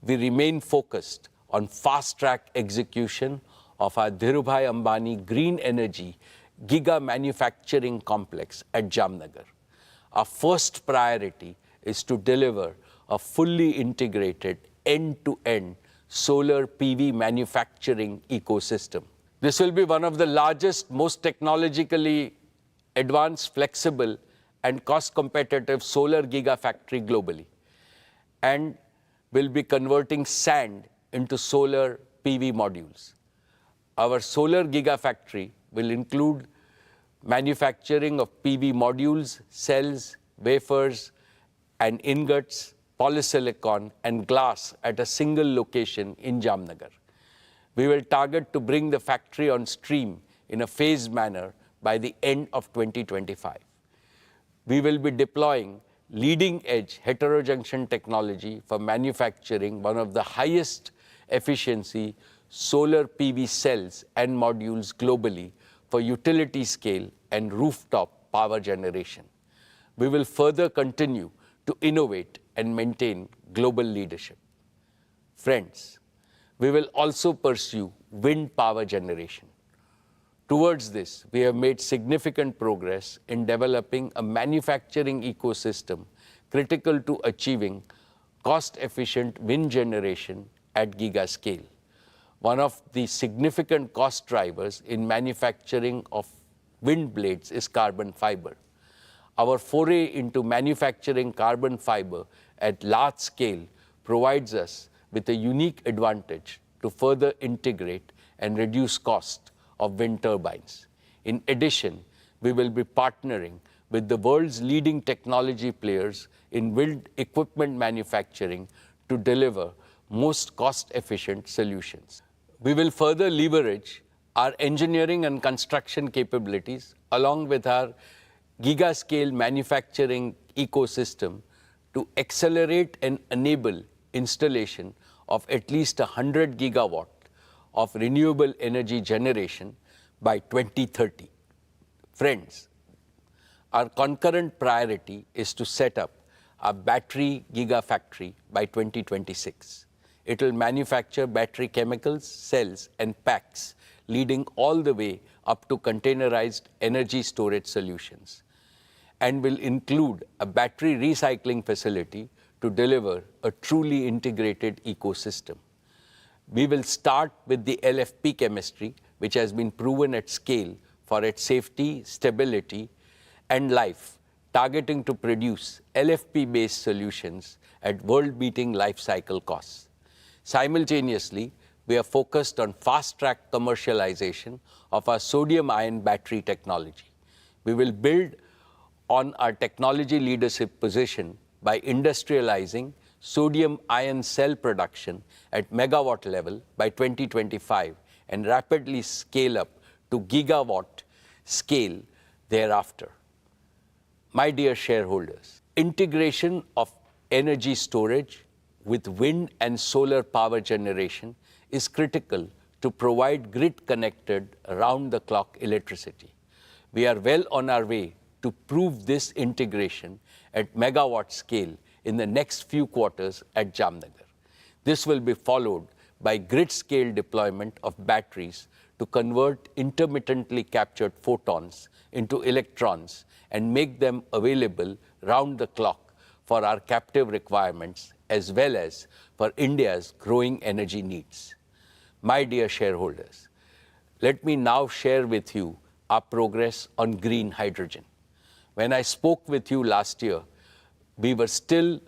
we remain focused on fast-track execution of our Dhirubhai Ambani Green Energy Giga Manufacturing Complex at Jamnagar. Our first priority is to deliver a fully integrated end-to-end solar PV manufacturing ecosystem. This will be one of the largest, most technologically advanced, flexible, and cost-competitive solar gigafactory globally, and will be converting sand into solar PV modules. Our solar gigafactory will include manufacturing of PV modules, cells, wafers, and ingots, polysilicon, and glass at a single location in Jamnagar. We will target to bring the factory on stream in a phased manner by the end of 2025. We will be deploying leading-edge heterojunction technology for manufacturing one of the highest efficiency solar PV cells and modules globally for utility scale and rooftop power generation. We will further continue to innovate and maintain global leadership. Friends, we will also pursue wind power generation. Towards this, we have made significant progress in developing a manufacturing ecosystem critical to achieving cost-efficient wind generation at giga scale. One of the significant cost drivers in manufacturing of wind blades is carbon fiber. Our foray into manufacturing carbon fiber at large scale provides us with a unique advantage to further integrate and reduce cost of wind turbines. In addition, we will be partnering with the world's leading technology players in wind equipment manufacturing to deliver most cost-efficient solutions. We will further leverage our engineering and construction capabilities along with our giga-scale manufacturing ecosystem to accelerate and enable installation of at least 100 gigawatt of renewable energy generation by 2030. Friends, our concurrent priority is to set up a battery gigafactory by 2026. It will manufacture battery chemicals, cells, and packs, leading all the way up to containerized energy storage solutions, and will include a battery recycling facility to deliver a truly integrated ecosystem. We will start with the LFP chemistry, which has been proven at scale for its safety, stability, and life, targeting to produce LFP-based solutions at world-beating life cycle costs. Simultaneously, we are focused on fast-track commercialization of our sodium-ion battery technology. We will build on our technology leadership position by industrializing sodium-ion cell production at megawatt level by 2025 and rapidly scale up to gigawatt scale thereafter. My dear shareholders, integration of energy storage with wind and solar power generation is critical to provide grid-connected, around-the-clock electricity. We are well on our way to prove this integration at megawatt scale in the next few quarters at Jamnagar. This will be followed by grid-scale deployment of batteries to convert intermittently captured photons into electrons and make them available round the clock for our captive requirements as well as for India's growing energy needs. My dear shareholders, let me now share with you our progress on green hydrogen. When I spoke with you last year, we were still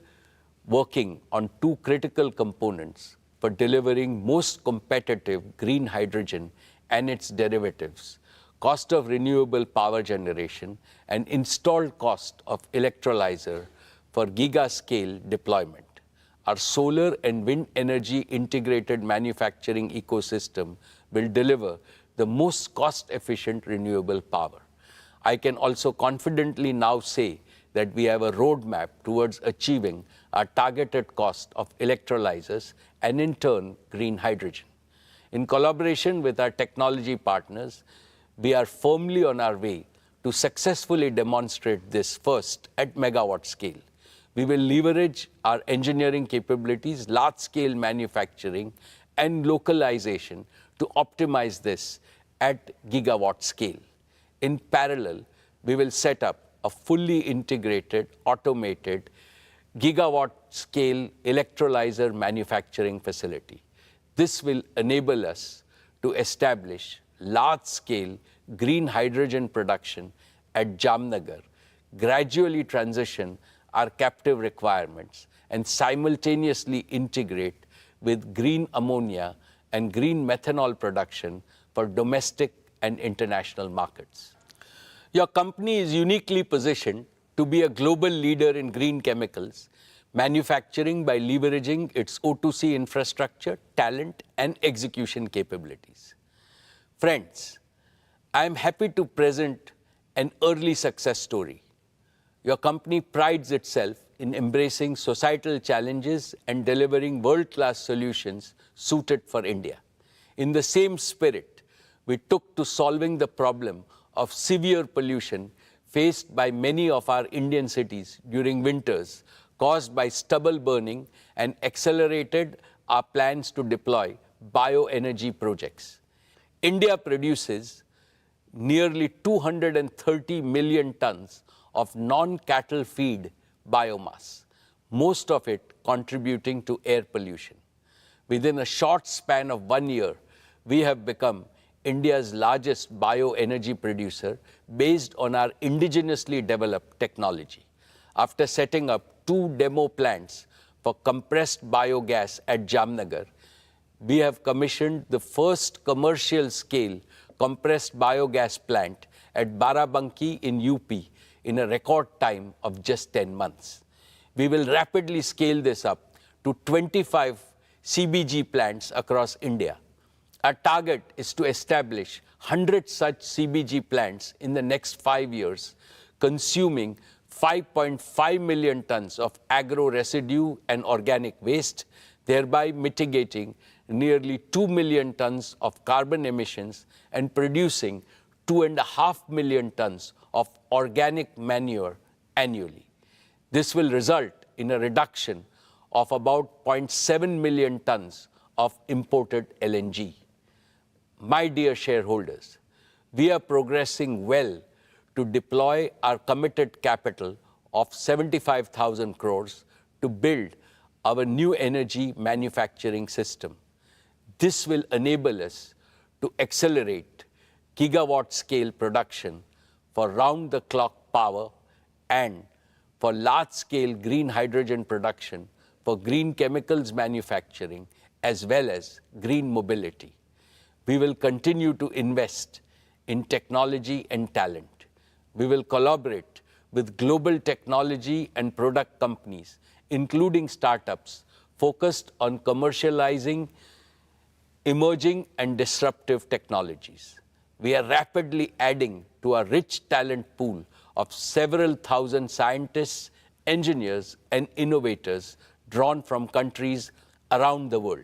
working on two critical components for delivering most competitive green hydrogen and its derivatives: cost of renewable power generation and installed cost of electrolyzer for giga-scale deployment. Our solar and wind energy integrated manufacturing ecosystem will deliver the most cost-efficient renewable power. I can also confidently now say that we have a roadmap towards achieving our targeted cost of electrolyzers and in turn green hydrogen. In collaboration with our technology partners, we are firmly on our way to successfully demonstrate this first at megawatt scale. We will leverage our engineering capabilities, large-scale manufacturing, and localization to optimize this at gigawatt scale. In parallel, we will set up a fully integrated, automated, gigawatt-scale electrolyzer manufacturing facility. This will enable us to establish large-scale green hydrogen production at Jamnagar, gradually transition our captive requirements, and simultaneously integrate with green ammonia and green methanol production for domestic and international markets. Your company is uniquely positioned to be a global leader in green chemicals, manufacturing by leveraging its O2C infrastructure, talent, and execution capabilities. Friends, I am happy to present an early success story. Your company prides itself in embracing societal challenges and delivering world-class solutions suited for India. In the same spirit, we took to solving the problem of severe pollution faced by many of our Indian cities during winters caused by stubble burning and accelerated our plans to deploy bioenergy projects. India produces nearly 230 million tons of non-cattle feed biomass, most of it contributing to air pollution. Within a short span of 1 year, we have become India's largest bioenergy producer based on our indigenously developed technology. After setting up 2 demo plants for compressed biogas at Jamnagar, we have commissioned the first commercial-scale compressed biogas plant at Barabanki in UP in a record time of just 10 months. We will rapidly scale this up to 25 CBG plants across India. Our target is to establish 100 such CBG plants in the next 5 years, consuming 5.5 million tons of agro residue and organic waste, thereby mitigating nearly 2 million tons of carbon emissions and producing 2.5 million tons of organic manure annually. This will result in a reduction of about 0.7 million tons of imported LNG. My dear shareholders, we are progressing well to deploy our committed capital of 75,000 crores to build our new energy manufacturing system. This will enable us to accelerate gigawatt-scale production for round-the-clock power and for large-scale green hydrogen production for green chemicals manufacturing as well as green mobility. We will continue to invest in technology and talent. We will collaborate with global technology and product companies, including startups, focused on commercializing emerging and disruptive technologies. We are rapidly adding to our rich talent pool of several thousand scientists, engineers, and innovators drawn from countries around the world.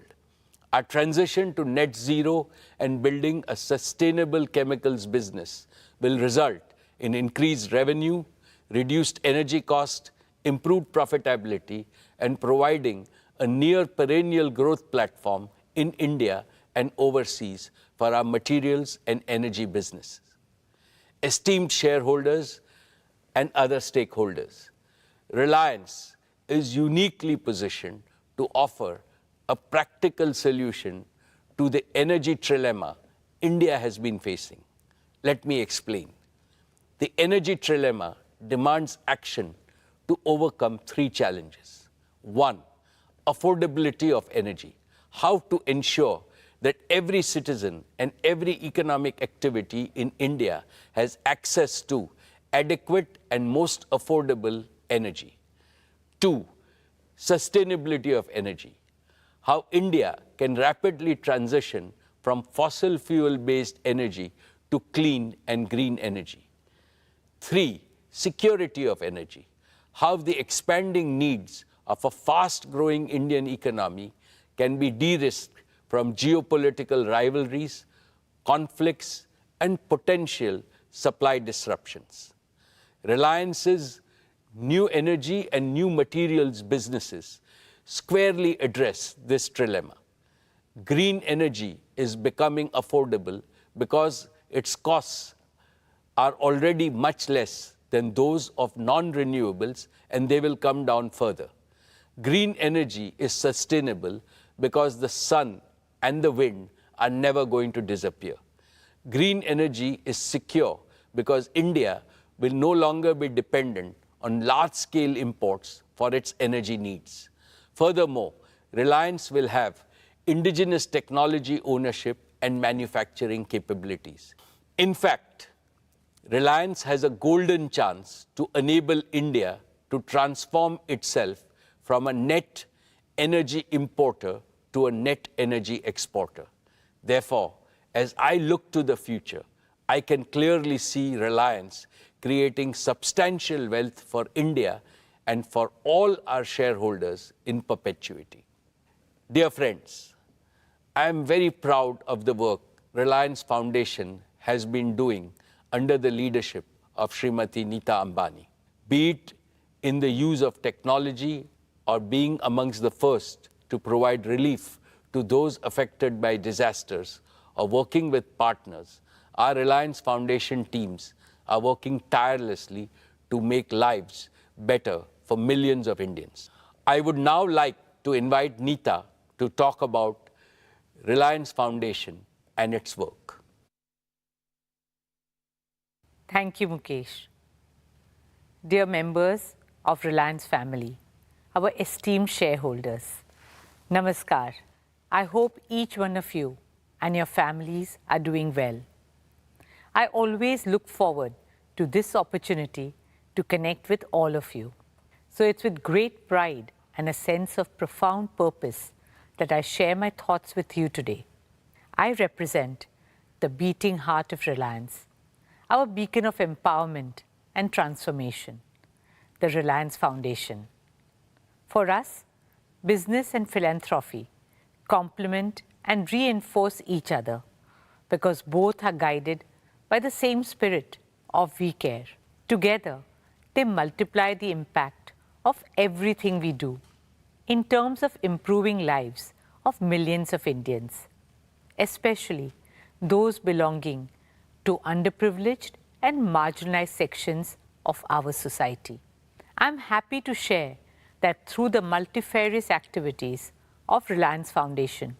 Our transition to net zero and building a sustainable chemicals business will result in increased revenue, reduced energy cost, improved profitability, and providing a near perennial growth platform in India and overseas for our materials and energy businesses. Esteemed shareholders and other stakeholders, Reliance is uniquely positioned to offer a practical solution to the energy trilemma India has been facing. Let me explain. The energy trilemma demands action to overcome 3 challenges. 1, affordability of energy. How to ensure that every citizen and every economic activity in India has access to adequate and most affordable energy. 2, sustainability of energy. How India can rapidly transition from fossil fuel-based energy to clean and green energy. 3, security of energy. How the expanding needs of a fast-growing Indian economy can be de-risked from geopolitical rivalries, conflicts, and potential supply disruptions. Reliance's new energy and new materials businesses squarely address this trilemma. Green energy is becoming affordable because its costs are already much less than those of non-renewables, and they will come down further. Green energy is sustainable because the sun and the wind are never going to disappear. Green energy is secure because India will no longer be dependent on large-scale imports for its energy needs. Furthermore, Reliance will have indigenous technology ownership and manufacturing capabilities. In fact, Reliance has a golden chance to enable India to transform itself from a net energy importer to a net energy exporter. Therefore, as I look to the future, I can clearly see Reliance creating substantial wealth for India and for all our shareholders in perpetuity. Dear friends, I am very proud of the work Reliance Foundation has been doing under the leadership of Srimati Nita Ambani, be it in the use of technology or being amongst the first to provide relief to those affected by disasters or working with partners. Our Reliance Foundation teams are working tirelessly to make lives better for millions of Indians. I would now like to invite Nita to talk about Reliance Foundation and its work. Thank you, Mukesh. Dear members of Reliance family, our esteemed shareholders, Namaskar. I hope each one of you and your families are doing well. I always look forward to this opportunity to connect with all of you. So it's with great pride and a sense of profound purpose that I share my thoughts with you today. I represent the beating heart of Reliance, our beacon of empowerment and transformation, the Reliance Foundation. For us, business and philanthropy complement and reinforce each other because both are guided by the same spirit of we care. Together, they multiply the impact of everything we do in terms of improving lives of millions of Indians, especially those belonging to underprivileged and marginalized sections of our society. I'm happy to share that through the multifarious activities of Reliance Foundation,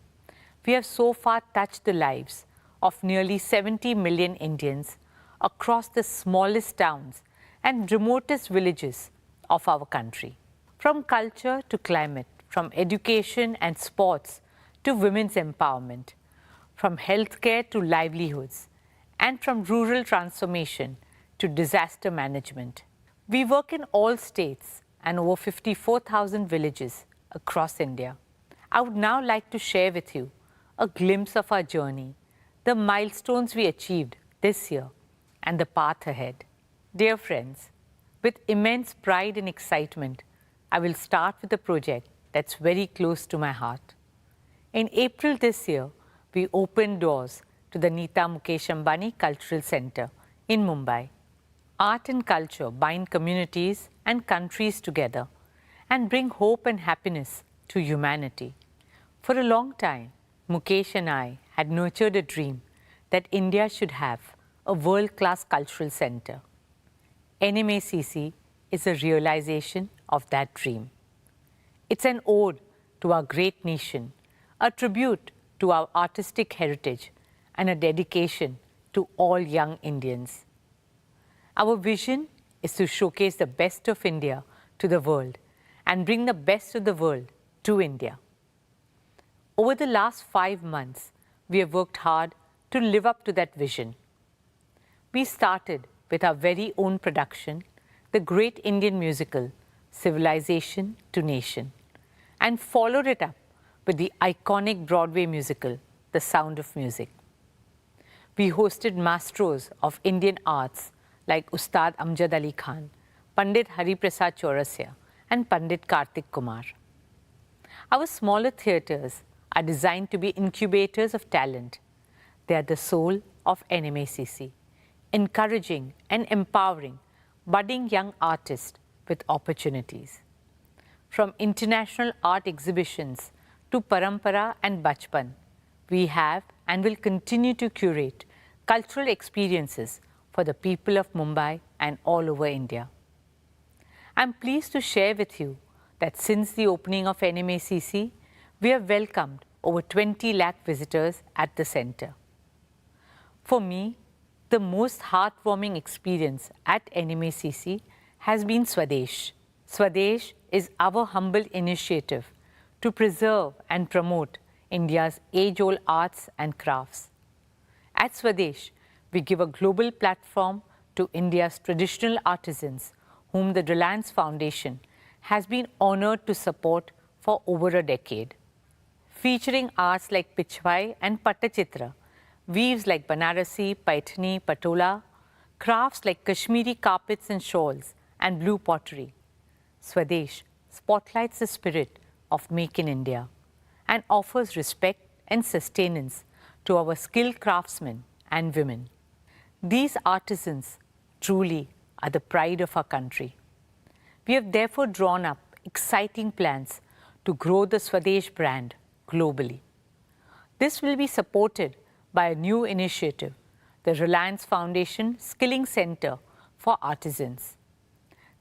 we have so far touched the lives of nearly 70 million Indians across the smallest towns and remotest villages of our country. From culture to climate, from education and sports to women's empowerment, from healthcare to livelihoods, and from rural transformation to disaster management. We work in all states and over 54,000 villages across India. I would now like to share with you a glimpse of our journey, the milestones we achieved this year, and the path ahead. Dear friends, with immense pride and excitement, I will start with a project that's very close to my heart. In April this year, we opened doors to the Nita Mukesh Ambani Cultural Center in Mumbai. Art and culture bind communities and countries together and bring hope and happiness to humanity. For a long time, Mukesh and I had nurtured a dream that India should have a world-class cultural center. NMACC is a realization of that dream. It's an ode to our great nation, a tribute to our artistic heritage, and a dedication to all young Indians. Our vision is to showcase the best of India to the world and bring the best of the world to India. Over the last 5 months, we have worked hard to live up to that vision. We started with our very own production, the great Indian musical, Civilization to Nation, and followed it up with the iconic Broadway musical, The Sound of Music. We hosted maestros of Indian arts like Ustad Amjad Ali Khan, Pandit Hari Prasad Chaurasya, and Pandit Kartik Kumar. Our smaller theatres are designed to be incubators of talent. They are the soul of NMACC, encouraging and empowering budding young artists with opportunities. From international art exhibitions to Parampara and Bachpan, we have and will continue to curate cultural experiences for the people of Mumbai and all over India. I'm pleased to share with you that since the opening of NMACC, we have welcomed over 20 lakh visitors at the center. For me, the most heartwarming experience at NMACC has been Swadesh. Swadesh is our humble initiative to preserve and promote India's age-old arts and crafts. At Swadesh, we give a global platform to India's traditional artisans whom the Reliance Foundation has been honored to support for over a decade. Featuring arts like Pichwai and Pattachitra, weaves like Banarasi, Paithani, Patola, crafts like Kashmiri carpets and shawls, and blue pottery. Swadesh spotlights the spirit of Make in India and offers respect and sustenance to our skilled craftsmen and women. These artisans truly are the pride of our country. We have therefore drawn up exciting plans to grow the Swadesh brand globally. This will be supported by a new initiative, the Reliance Foundation Skilling Center for Artisans.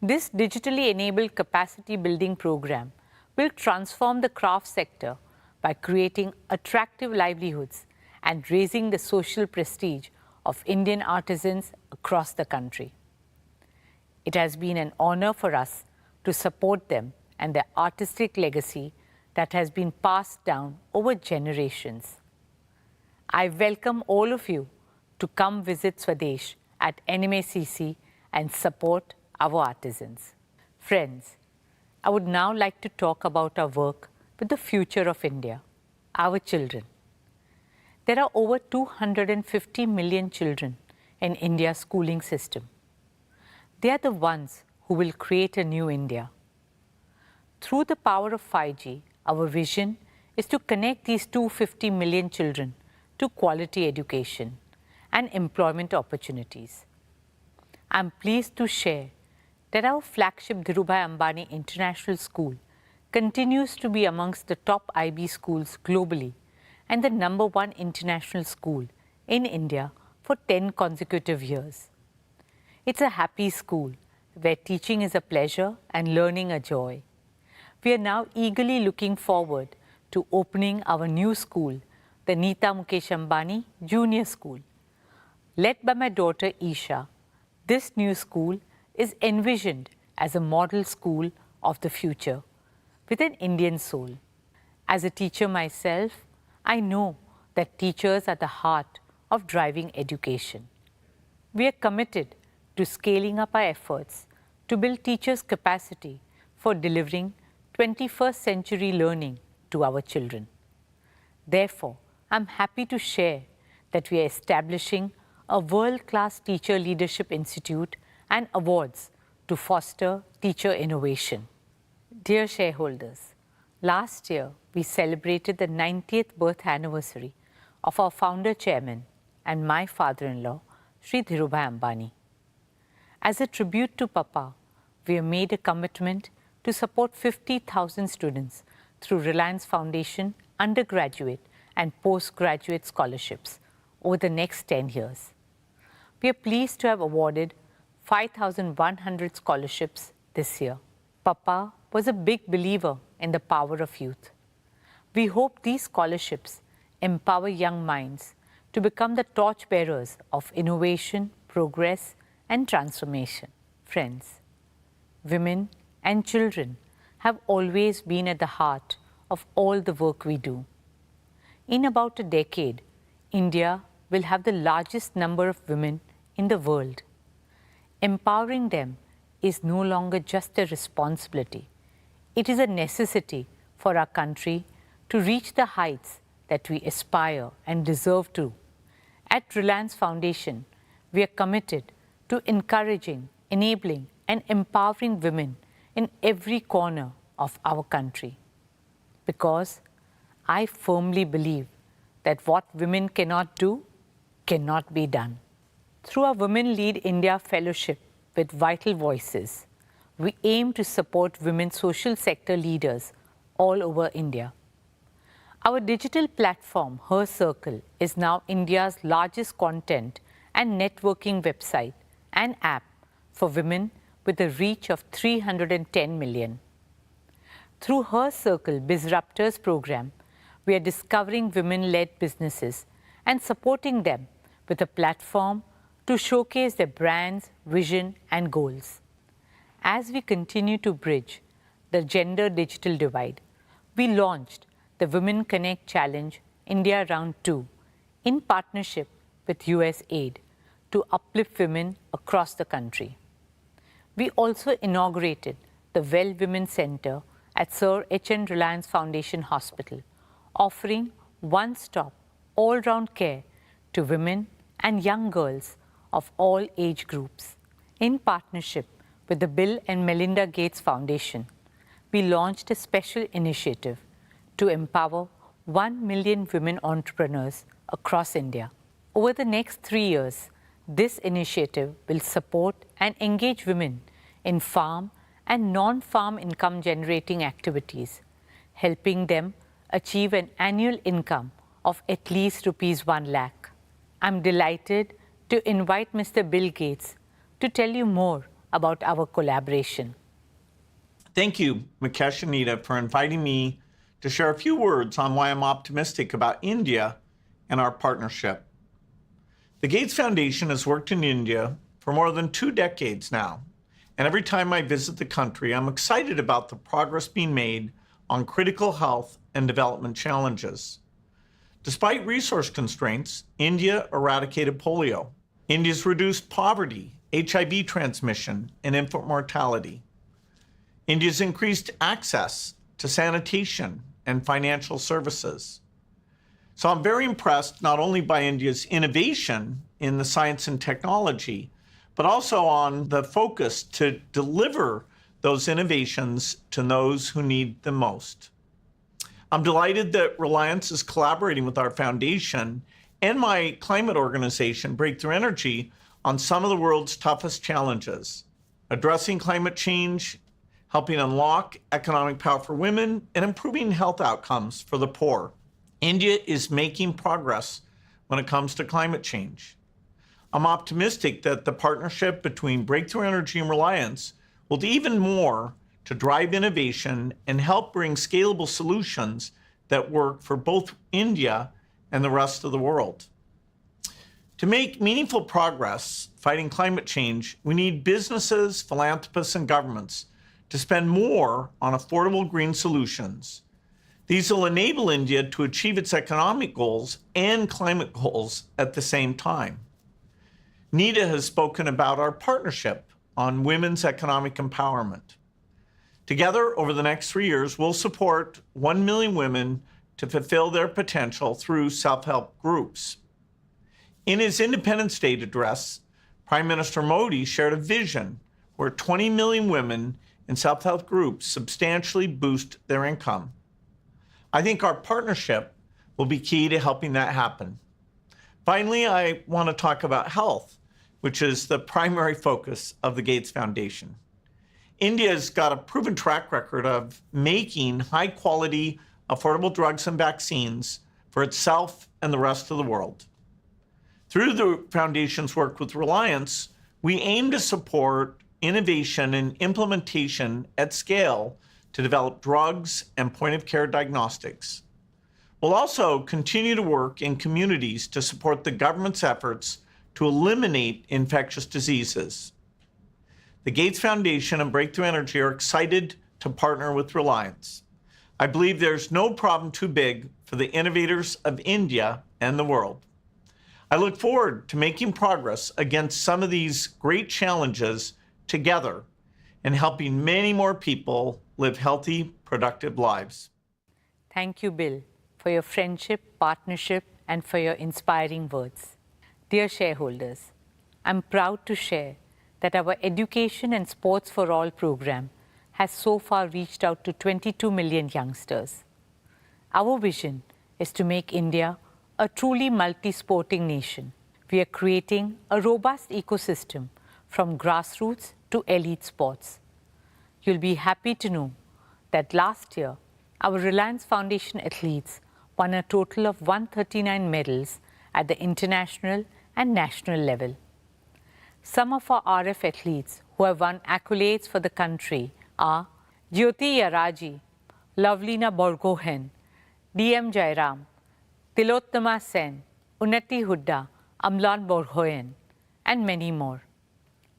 This digitally enabled capacity building program will transform the craft sector by creating attractive livelihoods and raising the social prestige of Indian artisans across the country. It has been an honor for us to support them and their artistic legacy that has been passed down over generations. I welcome all of you to come visit Swadesh at NMACC and support our artisans. Friends, I would now like to talk about our work with the future of India, our children. There are over 250 million children in India's schooling system. They are the ones who will create a new India. Through the power of 5G, our vision is to connect these 250 million children to quality education and employment opportunities. I'm pleased to share that our flagship Dhirubhai Ambani International School continues to be amongst the top IB schools globally and the #1 international school in India for 10 consecutive years. It's a happy school where teaching is a pleasure and learning a joy. We are now eagerly looking forward to opening our new school, the Neeta Mukesh Ambani Junior School. Led by my daughter Isha, this new school is envisioned as a model school of the future with an Indian soul. As a teacher myself, I know that teachers are the heart of driving education. We are committed to scaling up our efforts to build teachers' capacity for delivering 21st century learning to our children. Therefore, I'm happy to share that we are establishing a world-class Teacher Leadership Institute and awards to foster teacher innovation. Dear shareholders, last year we celebrated the 90th birth anniversary of our founder chairman and my father-in-law, Shri Dhirubhai Ambani. As a tribute to Papa, we have made a commitment to support 50,000 students through Reliance Foundation undergraduate and postgraduate scholarships over the next 10 years. We are pleased to have awarded 5,100 scholarships this year. Papa was a big believer in the power of youth. We hope these scholarships empower young minds to become the torchbearers of innovation, progress, and transformation. Friends, women and children have always been at the heart of all the work we do. In about a decade, India will have the largest number of women in the world. Empowering them is no longer just a responsibility. It is a necessity for our country to reach the heights that we aspire and deserve to. At Reliance Foundation, we are committed to encouraging, enabling, and empowering women in every corner of our country. Because I firmly believe that what women cannot do cannot be done. Through our Women Lead India Fellowship with Vital Voices, we aim to support women social sector leaders all over India. Our digital platform, Her Circle, is now India's largest content and networking website and app for women with a reach of 310 million. Through Her Circle Bizruptors program, we are discovering women-led businesses and supporting them with a platform to showcase their brands, vision, and goals. As we continue to bridge the gender digital divide, we launched the Women Connect Challenge India Round 2 in partnership with USAID to uplift women across the country. We also inaugurated the Well Women Center at Sir H.N. Reliance Foundation Hospital, offering one-stop, all-round care to women and young girls of all age groups. In partnership with the Bill and Melinda Gates Foundation, we launched a special initiative to empower 1 million women entrepreneurs across India. Over the next 3 years, this initiative will support and engage women in farm and non-farm income generating activities, helping them achieve an annual income of at least ₹1 lakh. I'm delighted to invite Mr. Bill Gates to tell you more about our collaboration. Thank you, Mukesh and Neeta, for inviting me to share a few words on why I'm optimistic about India and our partnership. The Gates Foundation has worked in India for more than 2 decades now, and every time I visit the country, I'm excited about the progress being made on critical health and development challenges. Despite resource constraints, India eradicated polio. India's reduced poverty, HIV transmission, and infant mortality. India's increased access to sanitation and financial services. So I'm very impressed not only by India's innovation in the science and technology, but also on the focus to deliver those innovations to those who need them most. I'm delighted that Reliance is collaborating with our foundation and my climate organization, Breakthrough Energy, on some of the world's toughest challenges, addressing climate change, helping unlock economic power for women, and improving health outcomes for the poor. India is making progress when it comes to climate change. I'm optimistic that the partnership between Breakthrough Energy and Reliance will do even more to drive innovation and help bring scalable solutions that work for both India and the rest of the world. To make meaningful progress fighting climate change, we need businesses, philanthropists, and governments to spend more on affordable green solutions. These will enable India to achieve its economic goals and climate goals at the same time. Nita has spoken about our partnership on women's economic empowerment. Together, over the next 3 years, we'll support 1 million women to fulfill their potential through self-help groups. In his Independence Day address, Prime Minister Modi shared a vision where 20 million women in self-help groups substantially boost their income. I think our partnership will be key to helping that happen. Finally, I want to talk about health, which is the primary focus of the Gates Foundation. India's got a proven track record of making high-quality, affordable drugs and vaccines for itself and the rest of the world. Through the Foundation's work with Reliance, we aim to support innovation and implementation at scale to develop drugs and point-of-care diagnostics. We'll also continue to work in communities to support the government's efforts to eliminate infectious diseases. The Gates Foundation and Breakthrough Energy are excited to partner with Reliance. I believe there's no problem too big for the innovators of India and the world. I look forward to making progress against some of these great challenges together and helping many more people live healthy, productive lives. Thank you, Bill, for your friendship, partnership, and for your inspiring words. Dear shareholders, I'm proud to share that our Education and Sports for All program has so far reached out to 22 million youngsters. Our vision is to make India a truly multi-sporting nation. We are creating a robust ecosystem from grassroots to elite sports. You'll be happy to know that last year, our Reliance Foundation athletes won a total of 139 medals at the international and national level. Some of our RF athletes who have won accolades for the country are Jyoti Yaraji, Lavlina Borgohen, DM Jairam, Tilottama Sen, Unnati Hudda, Amlan Borgohen, and many more.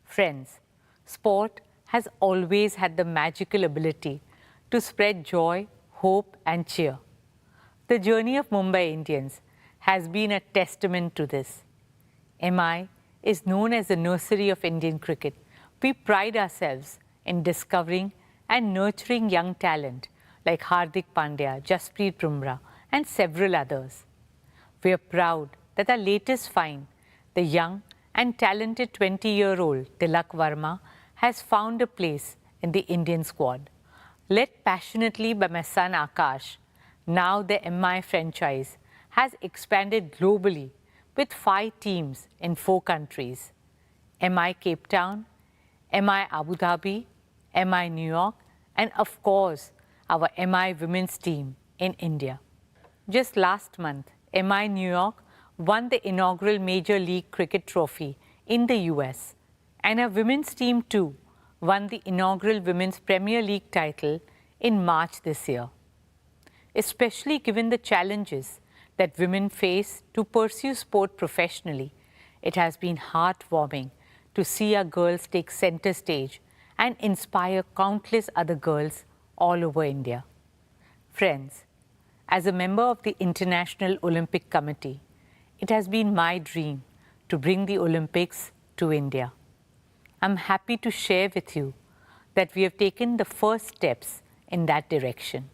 Friends, sport has always had the magical ability to spread joy, hope, and cheer. The journey of Mumbai Indians has been a testament to this. MI is known as the nursery of Indian cricket. We pride ourselves in discovering and nurturing young talent like Hardik Pandya, Jasprit Bumrah, and several others. We are proud that our latest find, the young and talented 20-year-old Tilak Verma, has found a place in the Indian squad. Led passionately by my son Akash, now the MI franchise has expanded globally with 5 teams in 4 countries: MI Cape Town, MI Abu Dhabi, MI New York, and of course, our MI women's team in India. Just last month, MI New York won the inaugural Major League Cricket trophy in the US, and our women's team too won the inaugural Women's Premier League title in March this year. Especially given the challenges that women face to pursue sport professionally, it has been heartwarming to see our girls take center stage and inspire countless other girls all over India. Friends, as a member of the International Olympic Committee, it has been my dream to bring the Olympics to India. I'm happy to share with you that we have taken the first steps in that direction.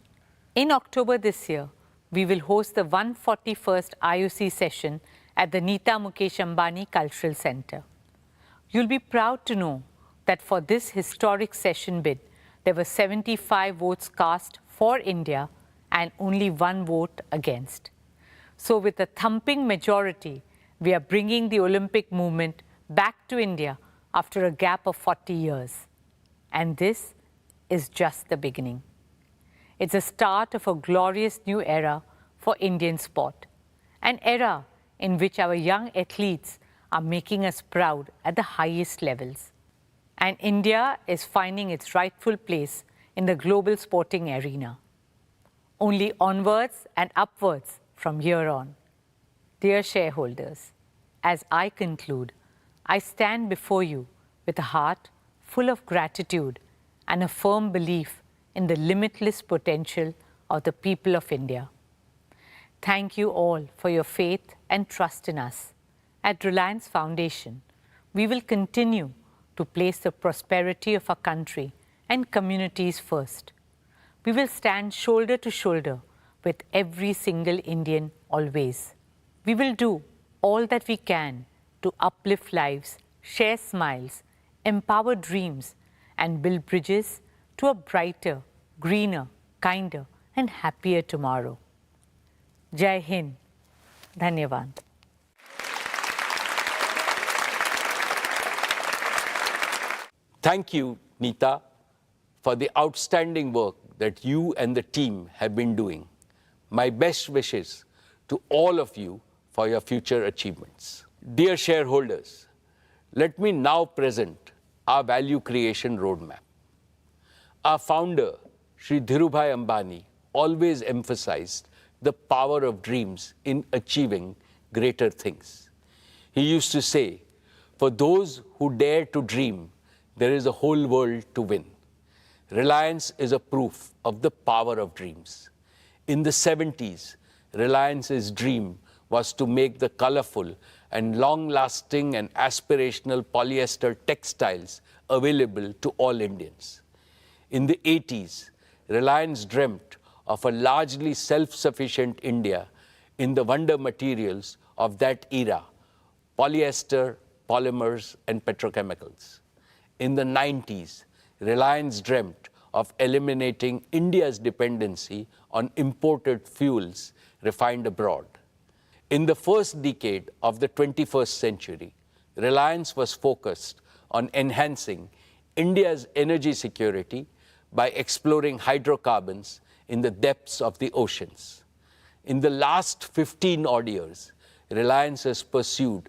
In October this year, we will host the 141st IOC session at the Neeta Mukesh Ambani Cultural Centre. You'll be proud to know that for this historic session bid, there were 75 votes cast for India and only 1 vote against. So with a thumping majority, we are bringing the Olympic movement back to India after a gap of 40 years. And this is just the beginning. It's the start of a glorious new era for Indian sport, an era in which our young athletes are making us proud at the highest levels. And India is finding its rightful place in the global sporting arena. Only onwards and upwards from here on. Dear shareholders, as I conclude, I stand before you with a heart full of gratitude and a firm belief in the limitless potential of the people of India. Thank you all for your faith and trust in us. At Reliance Foundation, we will continue to place the prosperity of our country and communities first. We will stand shoulder to shoulder with every single Indian always. We will do all that we can to uplift lives, share smiles, empower dreams, and build bridges to a brighter, greener, kinder, and happier tomorrow. Jai Hind. Dhanyavad. Thank you, Neeta, for the outstanding work that you and the team have been doing. My best wishes to all of you for your future achievements. Dear shareholders, let me now present our value creation roadmap. Our founder, Shri Dhirubhai Ambani, always emphasized the power of dreams in achieving greater things. He used to say, for those who dare to dream, there is a whole world to win. Reliance is a proof of the power of dreams. In the 70s, Reliance's dream was to make the colorful and long-lasting and aspirational polyester textiles available to all Indians. In the 80s, Reliance dreamt of a largely self-sufficient India in the wonder materials of that era, polyester, polymers, and petrochemicals. In the 90s, Reliance dreamt of eliminating India's dependency on imported fuels refined abroad. In the first decade of the 21st century, Reliance was focused on enhancing India's energy security by exploring hydrocarbons in the depths of the oceans. In the last 15 odd years, Reliance has pursued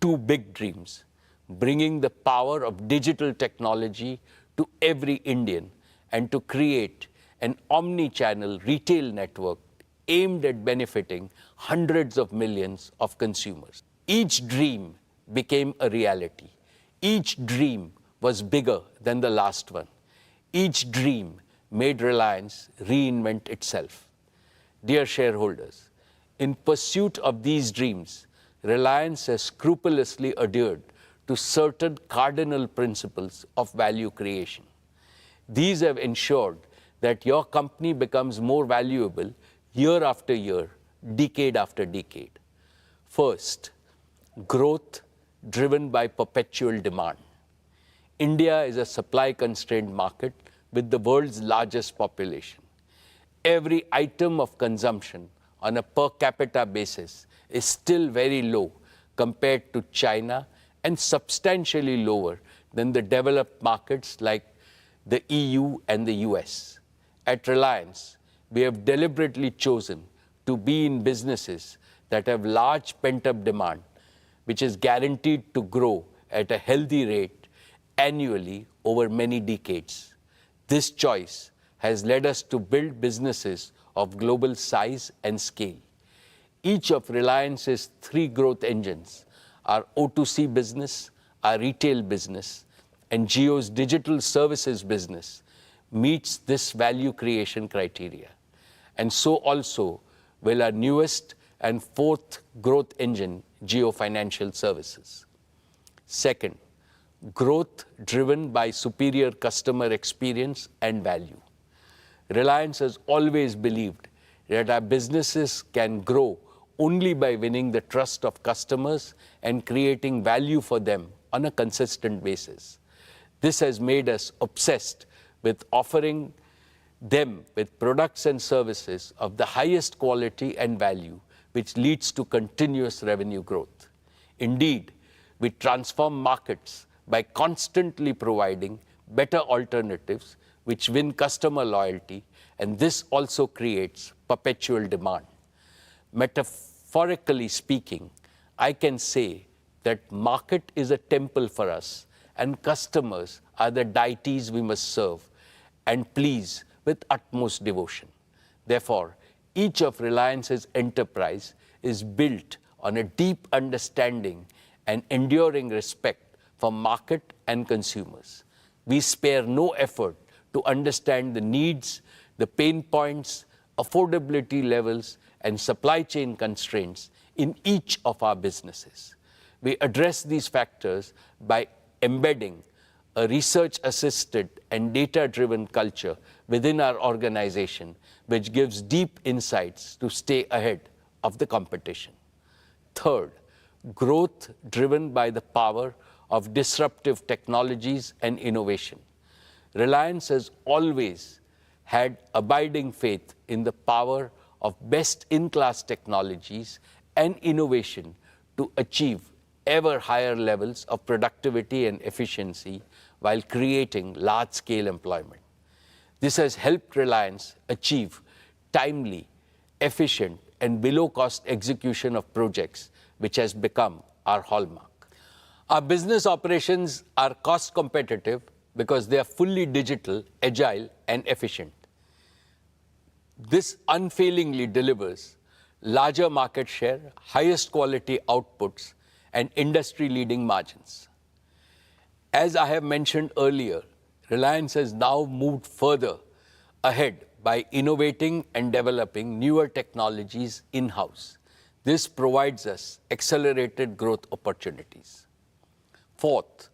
2 big dreams: bringing the power of digital technology to every Indian and to create an omni-channel retail network aimed at benefiting hundreds of millions of consumers. Each dream became a reality. Each dream was bigger than the last one. Each dream made Reliance reinvent itself. Dear shareholders, in pursuit of these dreams, Reliance has scrupulously adhered to certain cardinal principles of value creation. These have ensured that your company becomes more valuable year after year, decade after decade. First, growth driven by perpetual demand. India is a supply-constrained market with the world's largest population. Every item of consumption on a per capita basis is still very low compared to China and substantially lower than the developed markets like the EU and the US. At Reliance, we have deliberately chosen to be in businesses that have large pent-up demand, which is guaranteed to grow at a healthy rate annually over many decades. This choice has led us to build businesses of global size and scale. Each of Reliance's 3 growth engines, our O2C business, our retail business, and Jio's digital services business, meets this value creation criteria. And so also will our newest and 4th growth engine, Jio Financial Services. Second, growth driven by superior customer experience and value. Reliance has always believed that our businesses can grow only by winning the trust of customers and creating value for them on a consistent basis. This has made us obsessed with offering them with products and services of the highest quality and value, which leads to continuous revenue growth. Indeed, we transform markets by constantly providing better alternatives which win customer loyalty, and this also creates perpetual demand. Metaphorically speaking, I can say that market is a temple for us and customers are the deities we must serve and please with utmost devotion. Therefore, each of Reliance's enterprise is built on a deep understanding and enduring respect for market and consumers. We spare no effort to understand the needs, the pain points, affordability levels, and supply chain constraints in each of our businesses. We address these factors by embedding a research-assisted and data-driven culture within our organization, which gives deep insights to stay ahead of the competition. Third, growth driven by the power of disruptive technologies and innovation. Reliance has always had abiding faith in the power of best-in-class technologies and innovation to achieve ever higher levels of productivity and efficiency while creating large-scale employment. This has helped Reliance achieve timely, efficient, and below-cost execution of projects, which has become our hallmark. Our business operations are cost competitive because they are fully digital, agile, and efficient. This unfailingly delivers larger market share, highest quality outputs, and industry-leading margins. As I have mentioned earlier, Reliance has now moved further ahead by innovating and developing newer technologies in-house. This provides us accelerated growth opportunities. Fourth,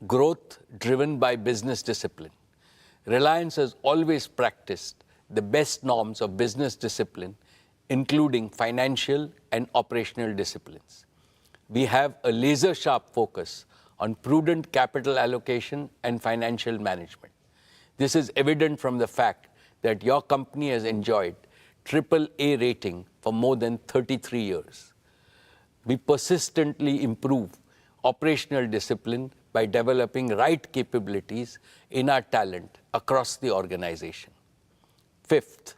growth driven by business discipline. Reliance has always practiced the best norms of business discipline, including financial and operational disciplines. We have a laser-sharp focus on prudent capital allocation and financial management. This is evident from the fact that your company has enjoyed AAA rating for more than 33 years. We persistently improve operational discipline by developing right capabilities in our talent across the organization. Fifth,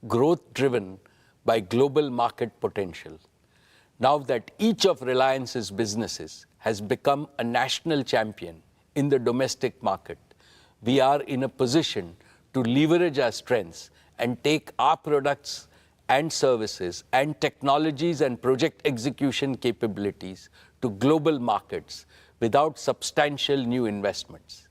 growth driven by global market potential. Now that each of Reliance's businesses has become a national champion in the domestic market, we are in a position to leverage our strengths and take our products and services and technologies and project execution capabilities to global markets without substantial new investments.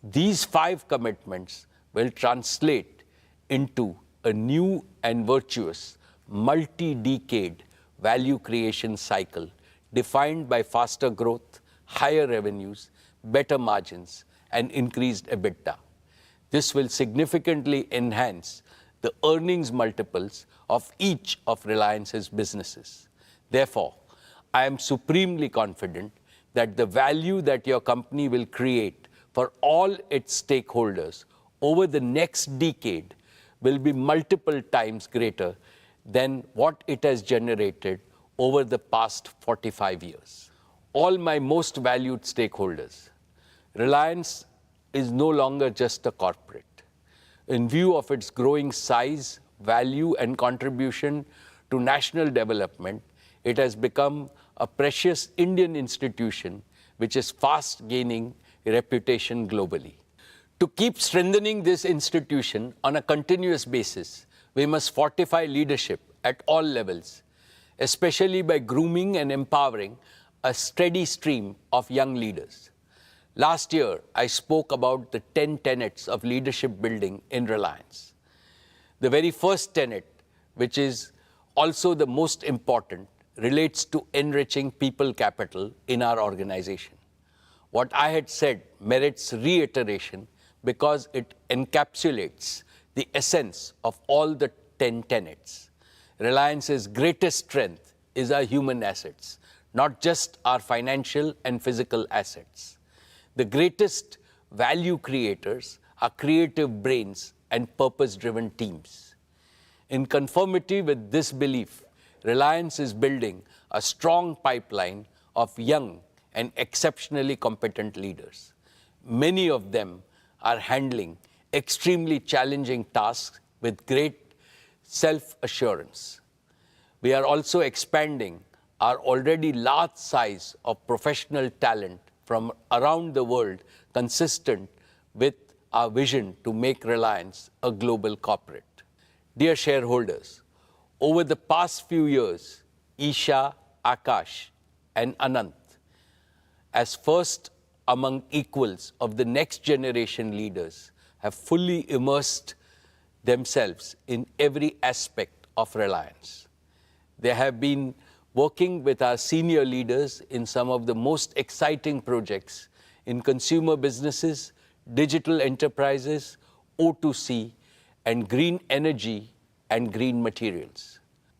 These 5 commitments will translate into a new and virtuous multi-decade value creation cycle defined by faster growth, higher revenues, better margins, and increased EBITDA. This will significantly enhance the earnings multiples of each of Reliance's businesses. Therefore, I am supremely confident that the value that your company will create for all its stakeholders over the next decade will be multiple times greater than what it has generated over the past 45 years. All my most valued stakeholders, Reliance is no longer just a corporate. In view of its growing size, value, and contribution to national development, it has become a precious Indian institution which is fast gaining a reputation globally. To keep strengthening this institution on a continuous basis, we must fortify leadership at all levels, especially by grooming and empowering a steady stream of young leaders. Last year, I spoke about the 10 tenets of leadership building in Reliance. The very first tenet, which is also the most important, relates to enriching people capital in our organization. What I had said merits reiteration because it encapsulates the essence of all the 10 tenets. Reliance's greatest strength is our human assets, not just our financial and physical assets. The greatest value creators are creative brains and purpose-driven teams. In conformity with this belief, Reliance is building a strong pipeline of young and exceptionally competent leaders. Many of them are handling extremely challenging tasks with great self-assurance. We are also expanding our already large size of professional talent from around the world, consistent with our vision to make Reliance a global corporate. Dear shareholders, over the past few years, Isha, Akash, and Anant, as first among equals of the next generation leaders, have fully immersed themselves in every aspect of Reliance. They have been working with our senior leaders in some of the most exciting projects in consumer businesses, digital enterprises, O2C, and green energy and green materials.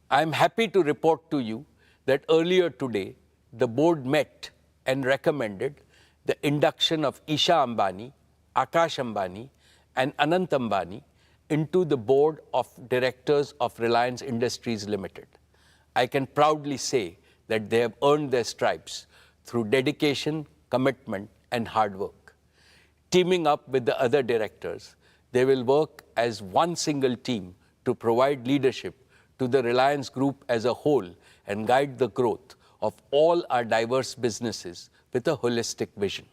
I am happy to report to you that earlier today, the board met and recommended the induction of Isha Ambani, Akash Ambani, and Anant Ambani into the board of directors of Reliance Industries Limited. I can proudly say that they have earned their stripes through dedication, commitment, and hard work. Teaming up with the other directors, they will work as one single team to provide leadership to the Reliance Group as a whole and guide the growth of all our diverse businesses with a holistic vision.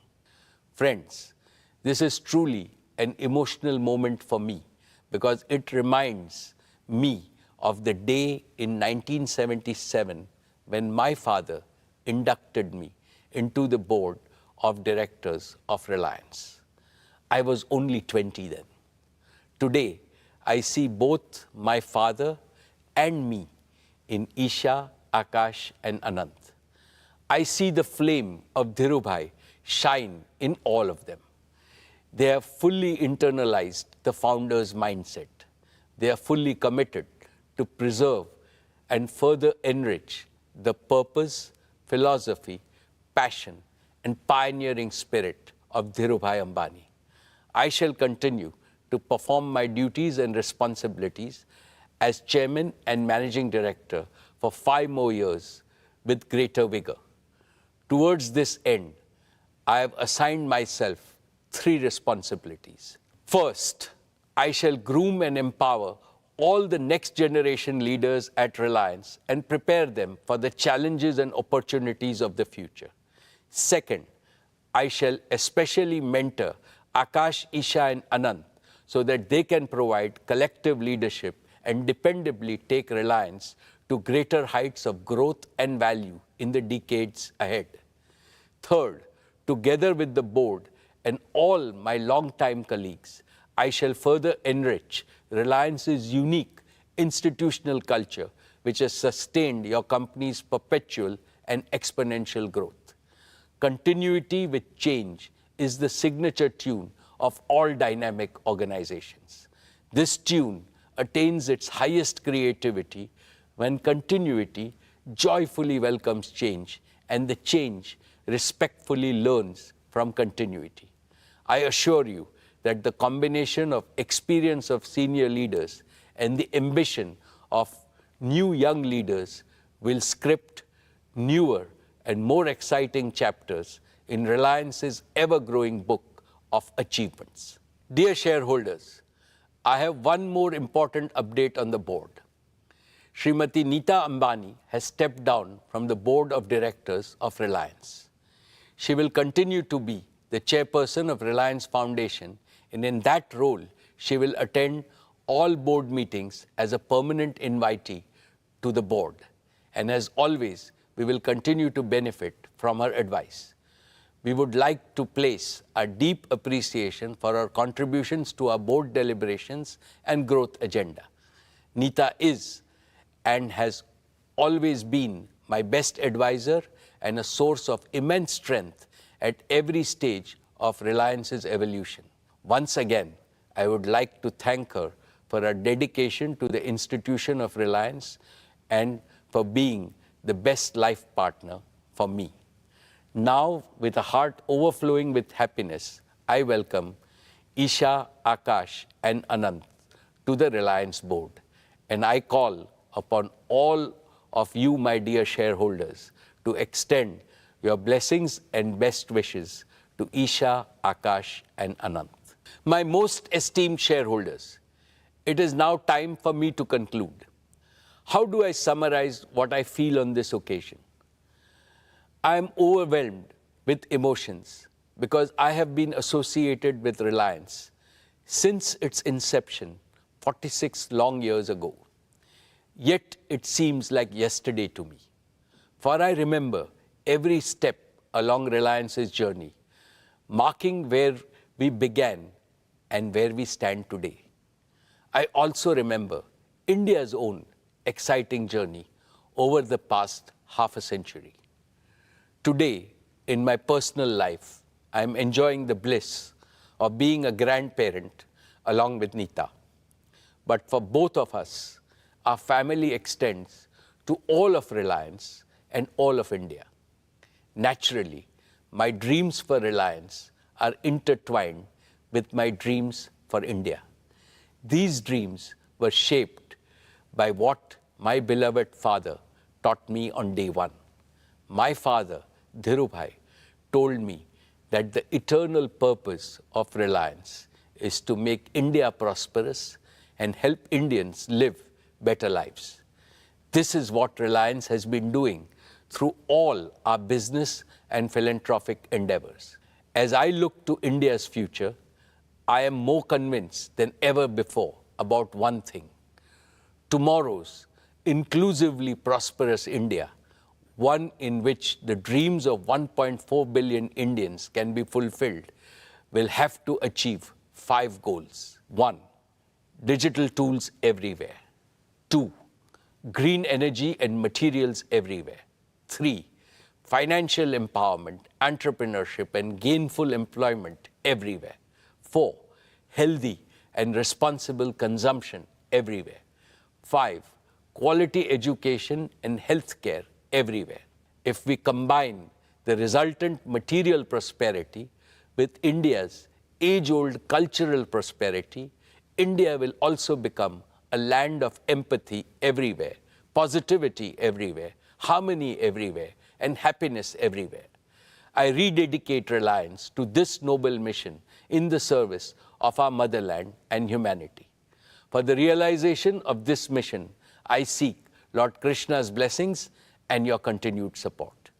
Friends, this is truly an emotional moment for me because it reminds me of the day in 1977 when my father inducted me into the board of directors of Reliance. I was only 20 then. Today, I see both my father and me in Isha, Akash, and Anant. I see the flame of Dhirubhai shine in all of them. They have fully internalized the founder's mindset. They are fully committed to preserve and further enrich the purpose, philosophy, passion, and pioneering spirit of Dhirubhai Ambani. I shall continue to perform my duties and responsibilities as chairman and managing director for 5 more years with greater vigor. Towards this end, I have assigned myself 3 responsibilities. First, I shall groom and empower all the next generation leaders at Reliance and prepare them for the challenges and opportunities of the future. Second, I shall especially mentor Akash, Isha, and Anant so that they can provide collective leadership and dependably take Reliance to greater heights of growth and value in the decades ahead. Third, together with the board and all my longtime colleagues, I shall further enrich Reliance's unique institutional culture, which has sustained your company's perpetual and exponential growth. Continuity with change is the signature tune of all dynamic organizations. This tune attains its highest creativity when continuity joyfully welcomes change and the change respectfully learns from continuity. I assure you that the combination of experience of senior leaders and the ambition of new young leaders will script newer and more exciting chapters in Reliance's ever-growing book of achievements. Dear shareholders, I have one more important update on the board. Srimati Neeta Ambani has stepped down from the board of directors of Reliance. She will continue to be the chairperson of Reliance Foundation, and in that role, she will attend all board meetings as a permanent invitee to the board. And as always, we will continue to benefit from her advice. We would like to place our deep appreciation for her contributions to our board deliberations and growth agenda. Neeta is and has always been my best advisor and a source of immense strength at every stage of Reliance's evolution. Once again, I would like to thank her for our dedication to the institution of Reliance and for being the best life partner for me. Now, with a heart overflowing with happiness, I welcome Isha, Akash, and Anant to the Reliance board. And I call upon all of you, my dear shareholders, to extend your blessings and best wishes to Isha, Akash, and Anant. My most esteemed shareholders, it is now time for me to conclude. How do I summarize what I feel on this occasion? I am overwhelmed with emotions because I have been associated with Reliance since its inception 46 long years ago. Yet it seems like yesterday to me. For I remember every step along Reliance's journey, marking where we began and where we stand today. I also remember India's own exciting journey over the past half a century. Today, in my personal life, I am enjoying the bliss of being a grandparent along with Neeta. But for both of us, our family extends to all of Reliance and all of India. Naturally, my dreams for Reliance are intertwined with my dreams for India. These dreams were shaped by what my beloved father taught me on day one. My father, Dhirubhai, told me that the eternal purpose of Reliance is to make India prosperous and help Indians live better lives. This is what Reliance has been doing through all our business and philanthropic endeavors. As I look to India's future, I am more convinced than ever before about one thing. Tomorrow's inclusively prosperous India, one in which the dreams of 1.4 billion Indians can be fulfilled, will have to achieve 5 goals. 1. Digital tools everywhere. 2. Green energy and materials everywhere. 3. Financial empowerment, entrepreneurship, and gainful employment everywhere. 4. Healthy and responsible consumption everywhere. 5. Quality education and healthcare everywhere. If we combine the resultant material prosperity with India's age-old cultural prosperity, India will also become a land of empathy everywhere, positivity everywhere, harmony everywhere, and happiness everywhere. I rededicate Reliance to this noble mission in the service of our motherland and humanity. For the realization of this mission, I seek Lord Krishna's blessings and your continued support.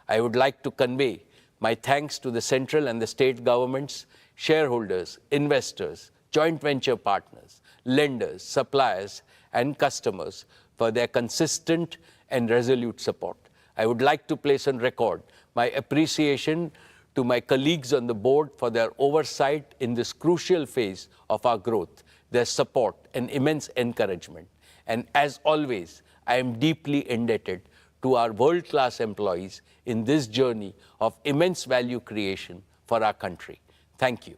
I would like to convey my thanks to the central and the state governments, shareholders, investors, joint venture partners, lenders, suppliers, and customers for their consistent and resolute support. I would like to place on record my appreciation to my colleagues on the board for their oversight in this crucial phase of our growth, their support and immense encouragement. And as always, I am deeply indebted to our world-class employees in this journey of immense value creation for our country. Thank you.